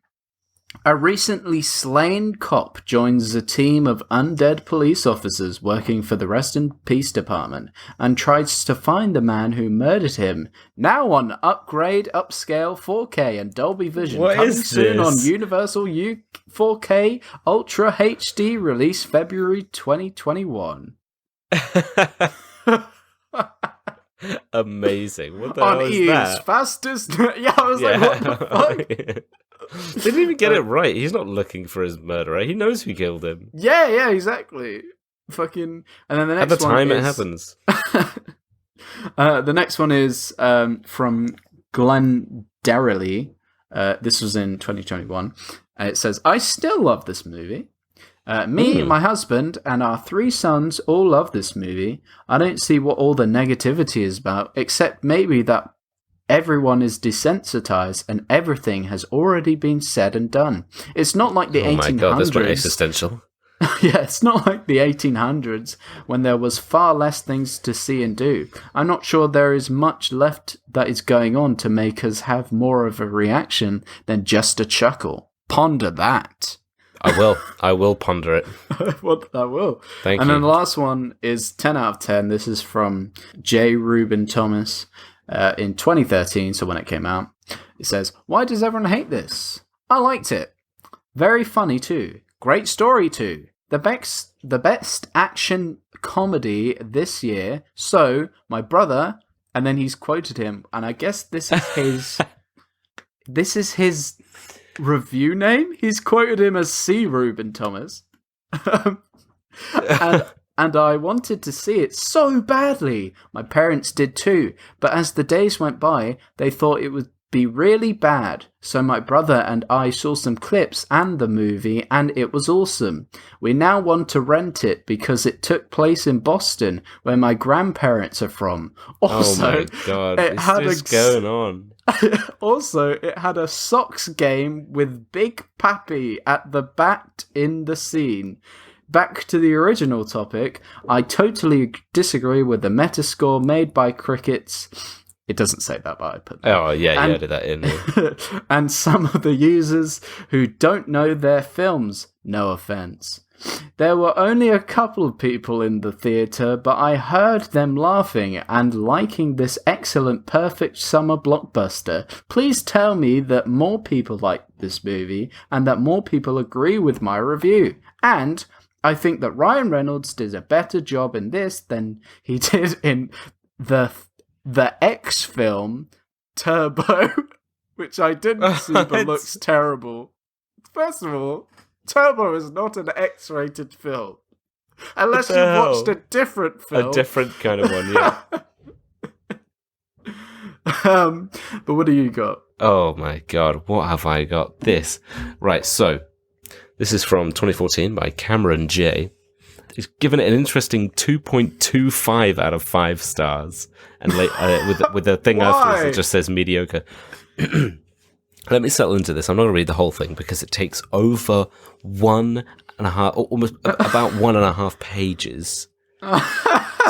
A recently slain cop joins a team of undead police officers working for the Rest in Peace Department and tries to find the man who murdered him. Now on upscale 4K and Dolby Vision. What coming is soon this? on Universal 4K Ultra HD release February 2021. Amazing. What the On hell is EU's that? fastest... yeah, I was like, what the fuck? Didn't even get it right. He's not looking for his murderer. He knows who killed him. Yeah, exactly. Fucking... And then the next At the one time is... it happens. The next one is from Glenn Derrily. This was in 2021. It says, I still love this movie. Me, my husband, and our 3 sons all love this movie. I don't see what all the negativity is about, except maybe that everyone is desensitized and everything has already been said and done. It's not like the 1800s. Oh my god, this went existential. Yeah, it's not like the 1800s when there was far less things to see and do. I'm not sure there is much left that is going on to make us have more of a reaction than just a chuckle. Ponder that. I will ponder it. Well, I will. Thank and you. then the last one is 10 out of 10. This is from J. Reuben Thomas in 2013, so when it came out. It says, why does everyone hate this? I liked it. Very funny too. Great story too. The best action comedy this year. So, my brother, and then he's quoted him, and I guess this is his... this is his... review name. He's quoted him as C. Reuben Thomas. and I wanted to see it so badly. My parents did too, but as the days went by, they thought it would be really bad. So my brother and I saw some clips and the movie, and it was awesome. We now want to rent it because it took place in Boston, where my grandparents are from. Also, oh my god, what's going on? Also, it had a socks game with Big Pappy at the bat in the scene. Back to the original topic, I totally disagree with the Metascore made by Crickets. It doesn't say that, but I put that. Oh, yeah, you added that in. And some of the users who don't know their films. No offense. There were only a couple of people in the theatre, but I heard them laughing and liking this excellent, perfect summer blockbuster. Please tell me that more people like this movie and that more people agree with my review. And I think that Ryan Reynolds did a better job in this than he did in the X film Turbo, which I didn't see but looks terrible. First of all, Turbo is not an X-rated film. Unless you watched a different film. A different kind of one, yeah. But what do you got? Oh my god, what have I got? This. Right, so, this is from 2014 by Cameron J. He's given it an interesting 2.25 out of 5 stars. And with the thing afterwards that just says mediocre. Let me settle into this. I'm not going to read the whole thing because it takes over 1.5, almost about 1.5 pages.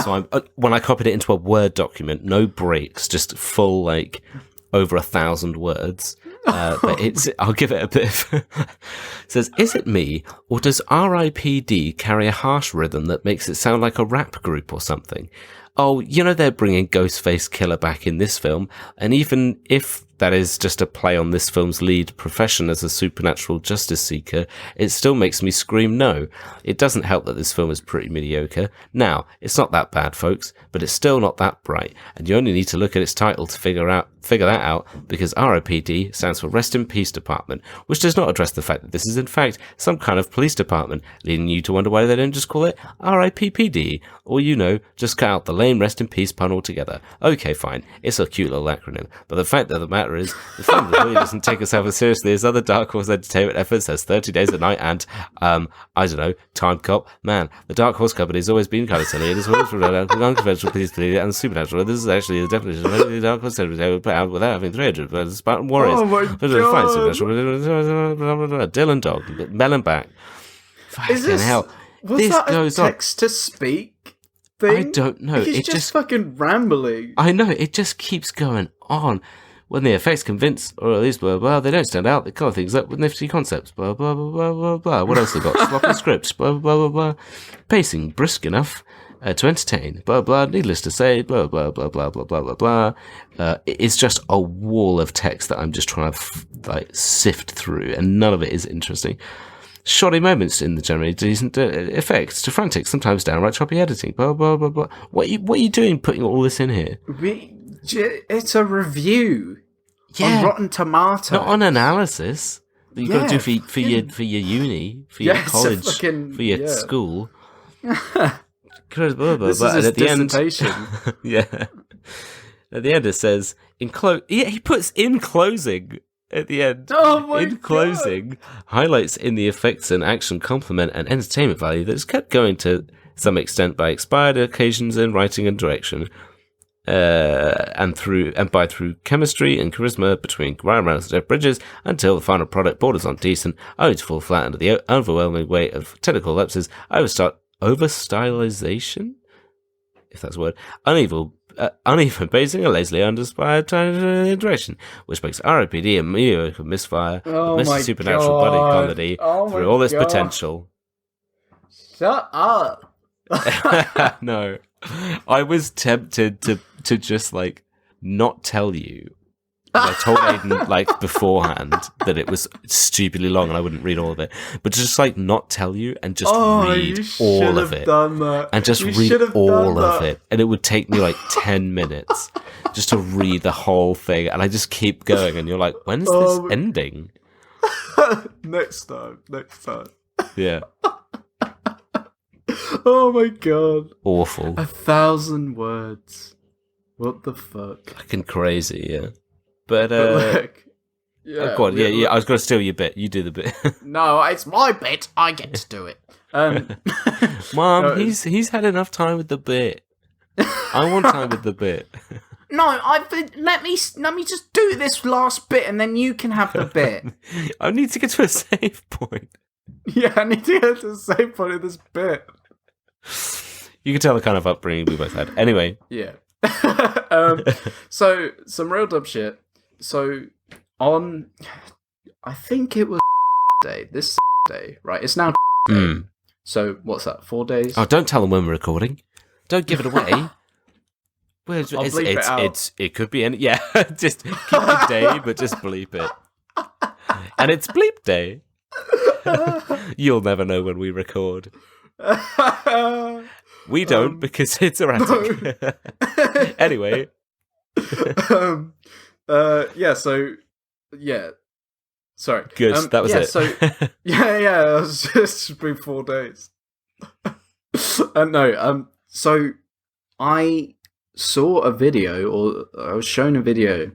So when I copied it into a Word document, no breaks, just full, like, over 1,000 words. But I'll give it a bit of... It says, is it me, or does R.I.P.D carry a harsh rhythm that makes it sound like a rap group or something? Oh, you know they're bringing Ghostface Killer back in this film, and even if that is just a play on this film's lead profession as a supernatural justice seeker, it still makes me scream no. It doesn't help that this film is pretty mediocre. Now, it's not that bad, folks, but it's still not that bright, and you only need to look at its title to figure that out, because R.I.P.D stands for Rest in Peace Department, which does not address the fact that this is in fact some kind of police department, leading you to wonder why they don't just call it R.I.P.P.D, or just cut out the lame Rest in Peace pun altogether. Okay, fine, it's a cute little acronym, but the fact of the matter is, the film really doesn't take itself as seriously as other Dark Horse Entertainment efforts as 30 Days a Night and, I don't know, Time Cop. Man, the Dark Horse Company has always been kind of silly. It is one of the unconventional police and supernatural. This is actually the definition of the Dark Horse Entertainment put out without having 300 but Spartan Warriors. Oh my god! Dylan Dog, Melon Back. Is this, hell. Was this that goes a text-to-speak thing? I don't know. He's just fucking rambling. I know, it just keeps going on. When the effects convince, or at least blah, blah, they don't stand out. They colour things up with nifty concepts. Blah, blah, blah, blah, blah, blah. What else they got? Sloppy scripts. Blah, blah, blah, blah. Pacing brisk enough to entertain. Blah, blah. Needless to say. Blah, blah, blah, blah, blah, blah, blah, blah. It's just a wall of text that I'm just trying to sift through, and none of it is interesting. Shoddy moments in the generally decent effects to frantic, sometimes downright choppy editing. Blah, blah, blah, blah. What are you doing putting all this in here? It's a review on Rotten Tomatoes, not an analysis that you've got to do for your uni, for your college, for your school. Blah, blah, blah, this blah. is And his at the dissertation. end, yeah. At the end, it says he puts in closing. At the end, closing, highlights in the effects and action complement and entertainment value that is kept going to some extent by expired occasions in writing and direction. And through chemistry and charisma between Ryan Reynolds and Jeff Bridges until the final product borders on decent, only to fall flat under the overwhelming weight of technical lapses, over-stylization, if that's a word, uneven pacing and lazily uninspired direction, which makes R.I.P.D. a mediocre misfire, a messy supernatural buddy comedy through all its potential. Shut up! No. I was tempted to just not tell you. I told Aiden beforehand that it was stupidly long and I wouldn't read all of it, but just not tell you and just read all of it, and just read all of it, and it would take me 10 minutes just to read the whole thing, and I just keep going, and you're like, when's this ending? Next time. Yeah. Oh my god. Awful. 1,000 words. What the fuck? Fucking crazy, yeah. But look, go on, yeah, I was going to steal your bit. You do the bit. No, it's my bit. I get to do it. Mom, No, he's had enough time with the bit. I want time with the bit. No, let me just do this last bit, and then you can have the bit. I need to get to a save point. Yeah, I need to get to the same point of this bit. You can tell the kind of upbringing we both had. Anyway. Yeah. So, some real dumb shit. So, on, I think it was this day, right? It's now day. So, what's that, 4 days? Oh, don't tell them when we're recording. Don't give it away. Well, I'll bleep it out. It could be any, yeah, just keep the day, but just bleep it. And it's bleep day. You'll never know when we record. We don't because it's erratic. No. Anyway. Sorry. Good, that was it. So, it was just been 4 days. So I saw a video, or I was shown a video,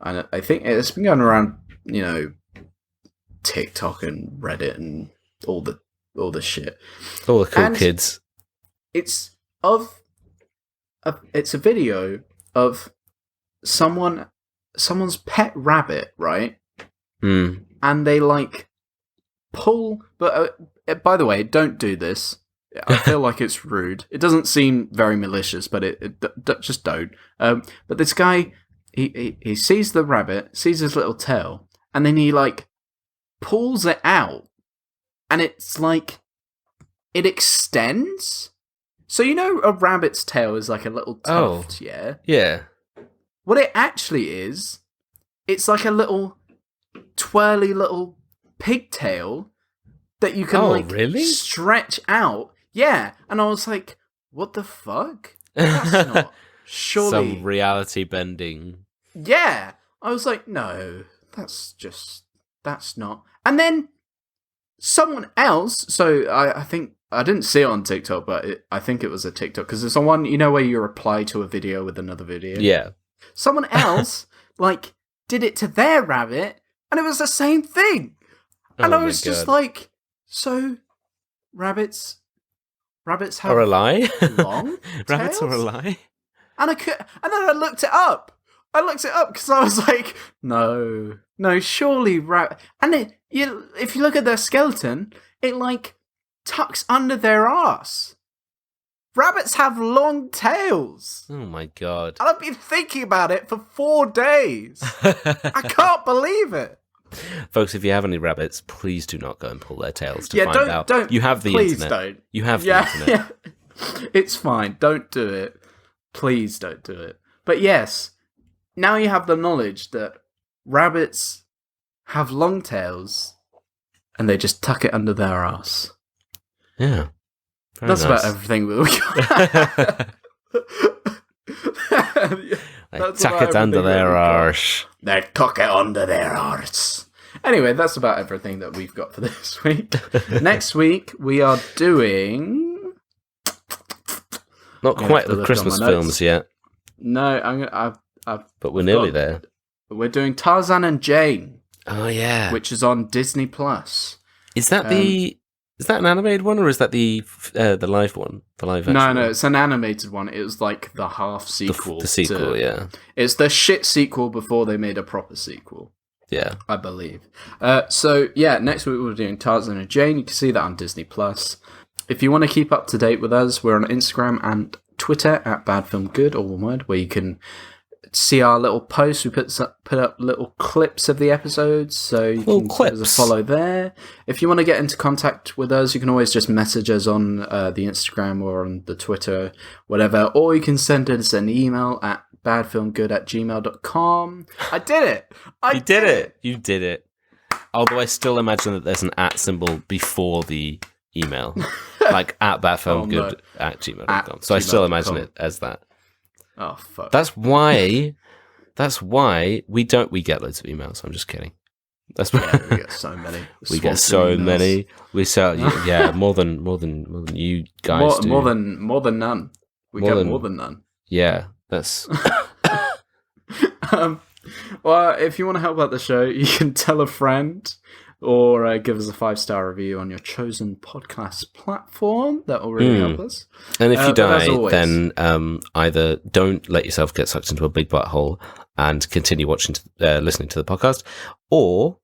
and I think it's been going around, TikTok and Reddit and all the shit. All the cool kids. It's a video of someone's pet rabbit, right? And they pull. But by the way, don't do this. I feel like it's rude. It doesn't seem very malicious, but it just don't. But this guy, he sees the rabbit, sees his little tail, and then he pulls it out, and it's it extends. So a rabbit's tail is a little tuft, yeah? Yeah. What it actually is, it's a little twirly little pigtail that you can really? Stretch out. Yeah. And I was like, what the fuck? That's not surely some reality bending. Yeah. I was like, no, that's not. And then someone else, so I think, I didn't see it on TikTok, but I think it was a TikTok, because it's the one, where you reply to a video with another video. Yeah. Someone else, did it to their rabbit, and it was the same thing. And I was just so rabbits have are a lie? Long Rabbits tails? are a lie? And then I looked it up. Because I was like, no, surely rabbit. And if you look at their skeleton, it tucks under their ass. Rabbits have long tails. Oh my god. And I've been thinking about it for 4 days. I can't believe it. Folks, if you have any rabbits, please do not go and pull their tails to find out. Don't. You have the please internet. Don't. You have the internet. Yeah. It's fine. Don't do it. Please don't do it. But yes, now you have the knowledge that rabbits have long tails and they just tuck it under their arse. Yeah. That's about everything we got. They tuck it under their arse. They tuck it under their arse. Anyway, that's about everything that we've got for this week. Next week, we are doing... Not quite the Christmas films yet. No, but we're nearly there. We're doing Tarzan and Jane. Oh, yeah. Which is on Disney+. Plus. Is that is that an animated one, or is that the live one? The live version? No, it's an animated one. It was like the half sequel. The sequel, yeah. It's the shit sequel before they made a proper sequel. Yeah. I believe. So, yeah, next week we're doing Tarzan and Jane. You can see that on Disney+. If you want to keep up to date with us, we're on Instagram and Twitter at badfilmgood, all one word, where you can see our little posts. We put up little clips of the episodes, so you can give us a follow there. If you want to get into contact with us, you can always just message us on the Instagram or on the Twitter, whatever, or you can send us an email at badfilmgood@gmail.com. I did it! You did it! You did it. Although I still imagine that there's an @ symbol before the email. Like at badfilmgood@gmail.com. So I still imagine it as that. Oh fuck! That's why we get loads of emails. I'm just kidding. That's why we get so many. We get so many. We sell more than you guys do. More than none. We get more than none. Yeah, that's. Well, if you want to help out the show, you can tell a friend or give us a 5-star review on your chosen podcast platform. That will really help us. And if you die, then either don't let yourself get sucked into a big butthole and continue listening to the podcast, or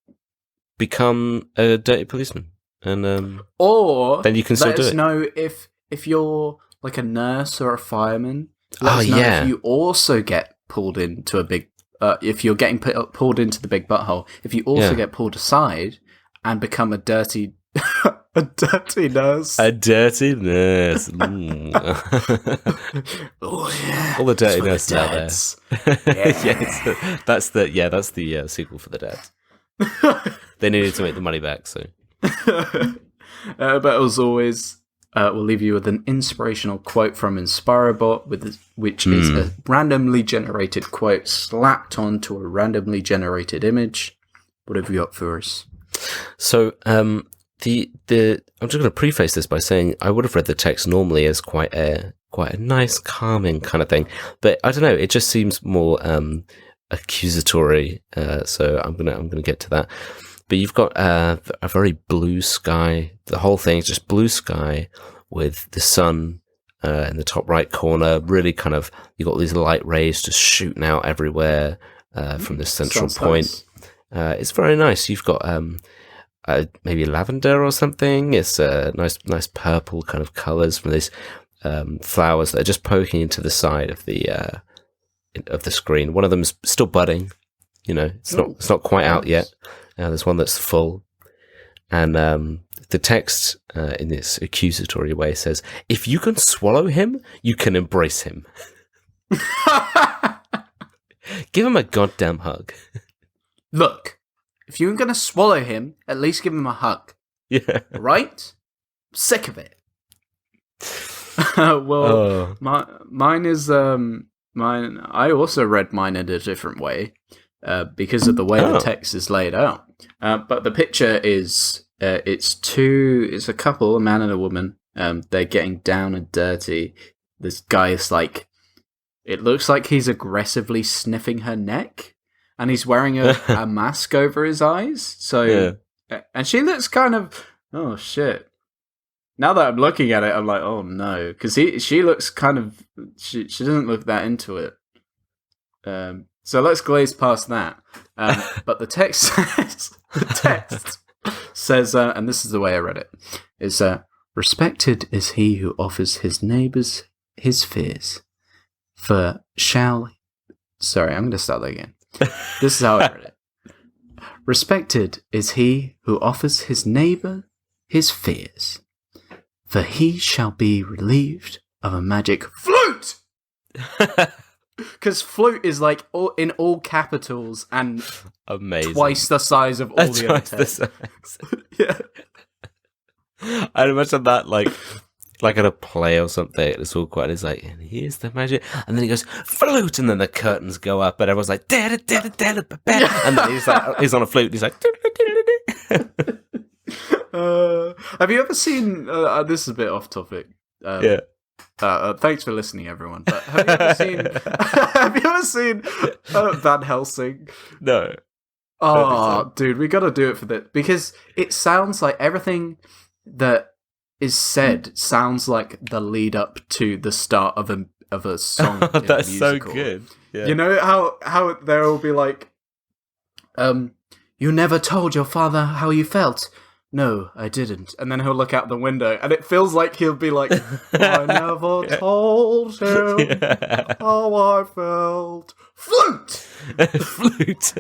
become a dirty policeman. And or then you can still do it. Let us know if you're like a nurse or a fireman. Let us know if you also get pulled into a big... if you're getting pulled into the big butthole, if you also get pulled aside and become a dirty nurse. A dirty nurse. Oh yeah. All the dirty nurses out there. Yeah. That's the sequel for the dads. They needed to make the money back, so. But as always, we'll leave you with an inspirational quote from Inspirabot, which is a randomly generated quote slapped onto a randomly generated image. What have you got for us? So, I'm just going to preface this by saying I would have read the text normally as quite a nice, calming kind of thing, but I don't know. It just seems more accusatory. So I'm gonna get to that. But you've got a very blue sky. The whole thing is just blue sky with the sun in the top right corner. Really kind of, you've got these light rays just shooting out everywhere from this central point. Nice. It's very nice. You've got maybe lavender or something. It's nice purple kind of colours from these flowers that are just poking into the side of the screen. One of them's still budding. It's not quite out yet. There's one that's full. And the text, in this accusatory way, says, "If you can swallow him, you can embrace him." Give him a goddamn hug. Look, if you're going to swallow him, at least give him a hug. Yeah. Right? I'm sick of it. Mine is... Mine. I also read mine in a different way because of the way the text is laid out. But the picture is it's a couple, a man and a woman. They're getting down and dirty. This guy is like, it looks like he's aggressively sniffing her neck, and he's wearing a mask over his eyes. So, and she looks kind of, oh shit. Now that I'm looking at it, I'm like, oh no, because she looks kind of, she doesn't look that into it. So let's glaze past that. But the text says, and this is the way I read it, is Respected is he who offers his neighbours his fears. Sorry, I'm going to start that again. This is how I read it. Respected is he who offers his neighbour his fears, for he shall be relieved of a magic flute! Because flute is like in all capitals and amazing. Twice the size of all the other text. Yeah. I'd imagine that like at a play or something. It's all quiet. It's like, and here's the magic, and then he goes flute, and then the curtains go up, and everyone's like, and then he's on a flute. And he's like, have you ever seen? This is a bit off topic. Yeah. Thanks for listening, everyone. But have you ever seen Van Helsing? No. Oh, dude, we got to do it for this because it sounds like everything that is said sounds like the lead up to the start of a song. That's so good. Yeah. You know how there will be like, you never told your father how you felt. No, I didn't. And then he'll look out the window, and it feels like he'll be like, I never told him how I felt. Flute! Flute.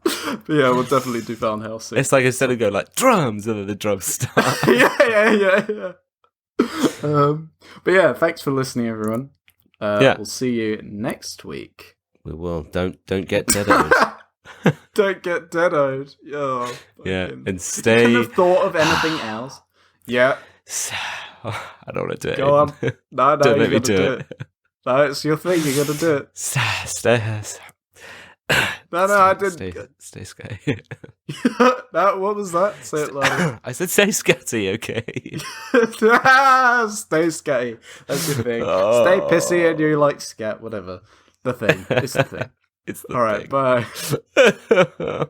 But yeah, we'll definitely do Van Helsing. It's like instead of going like drums, and then the drums start. yeah. But yeah, thanks for listening, everyone. We'll see you next week. We will. Don't get dead-eyed. Don't get dead-eyed. Oh, yeah, and stay. You couldn't have thought of anything else. Yeah. I don't want to do it. Go on. No, don't you make me gotta do it. No, it's your thing. You got to do it. Stay. No, I didn't. Stay scatty. No, what was that? Say it louder. I said stay scatty, okay? Stay scatty. That's your thing. Oh. Stay pissy and you like scat, whatever. The thing. It's the thing. It's the All thing. right, bye.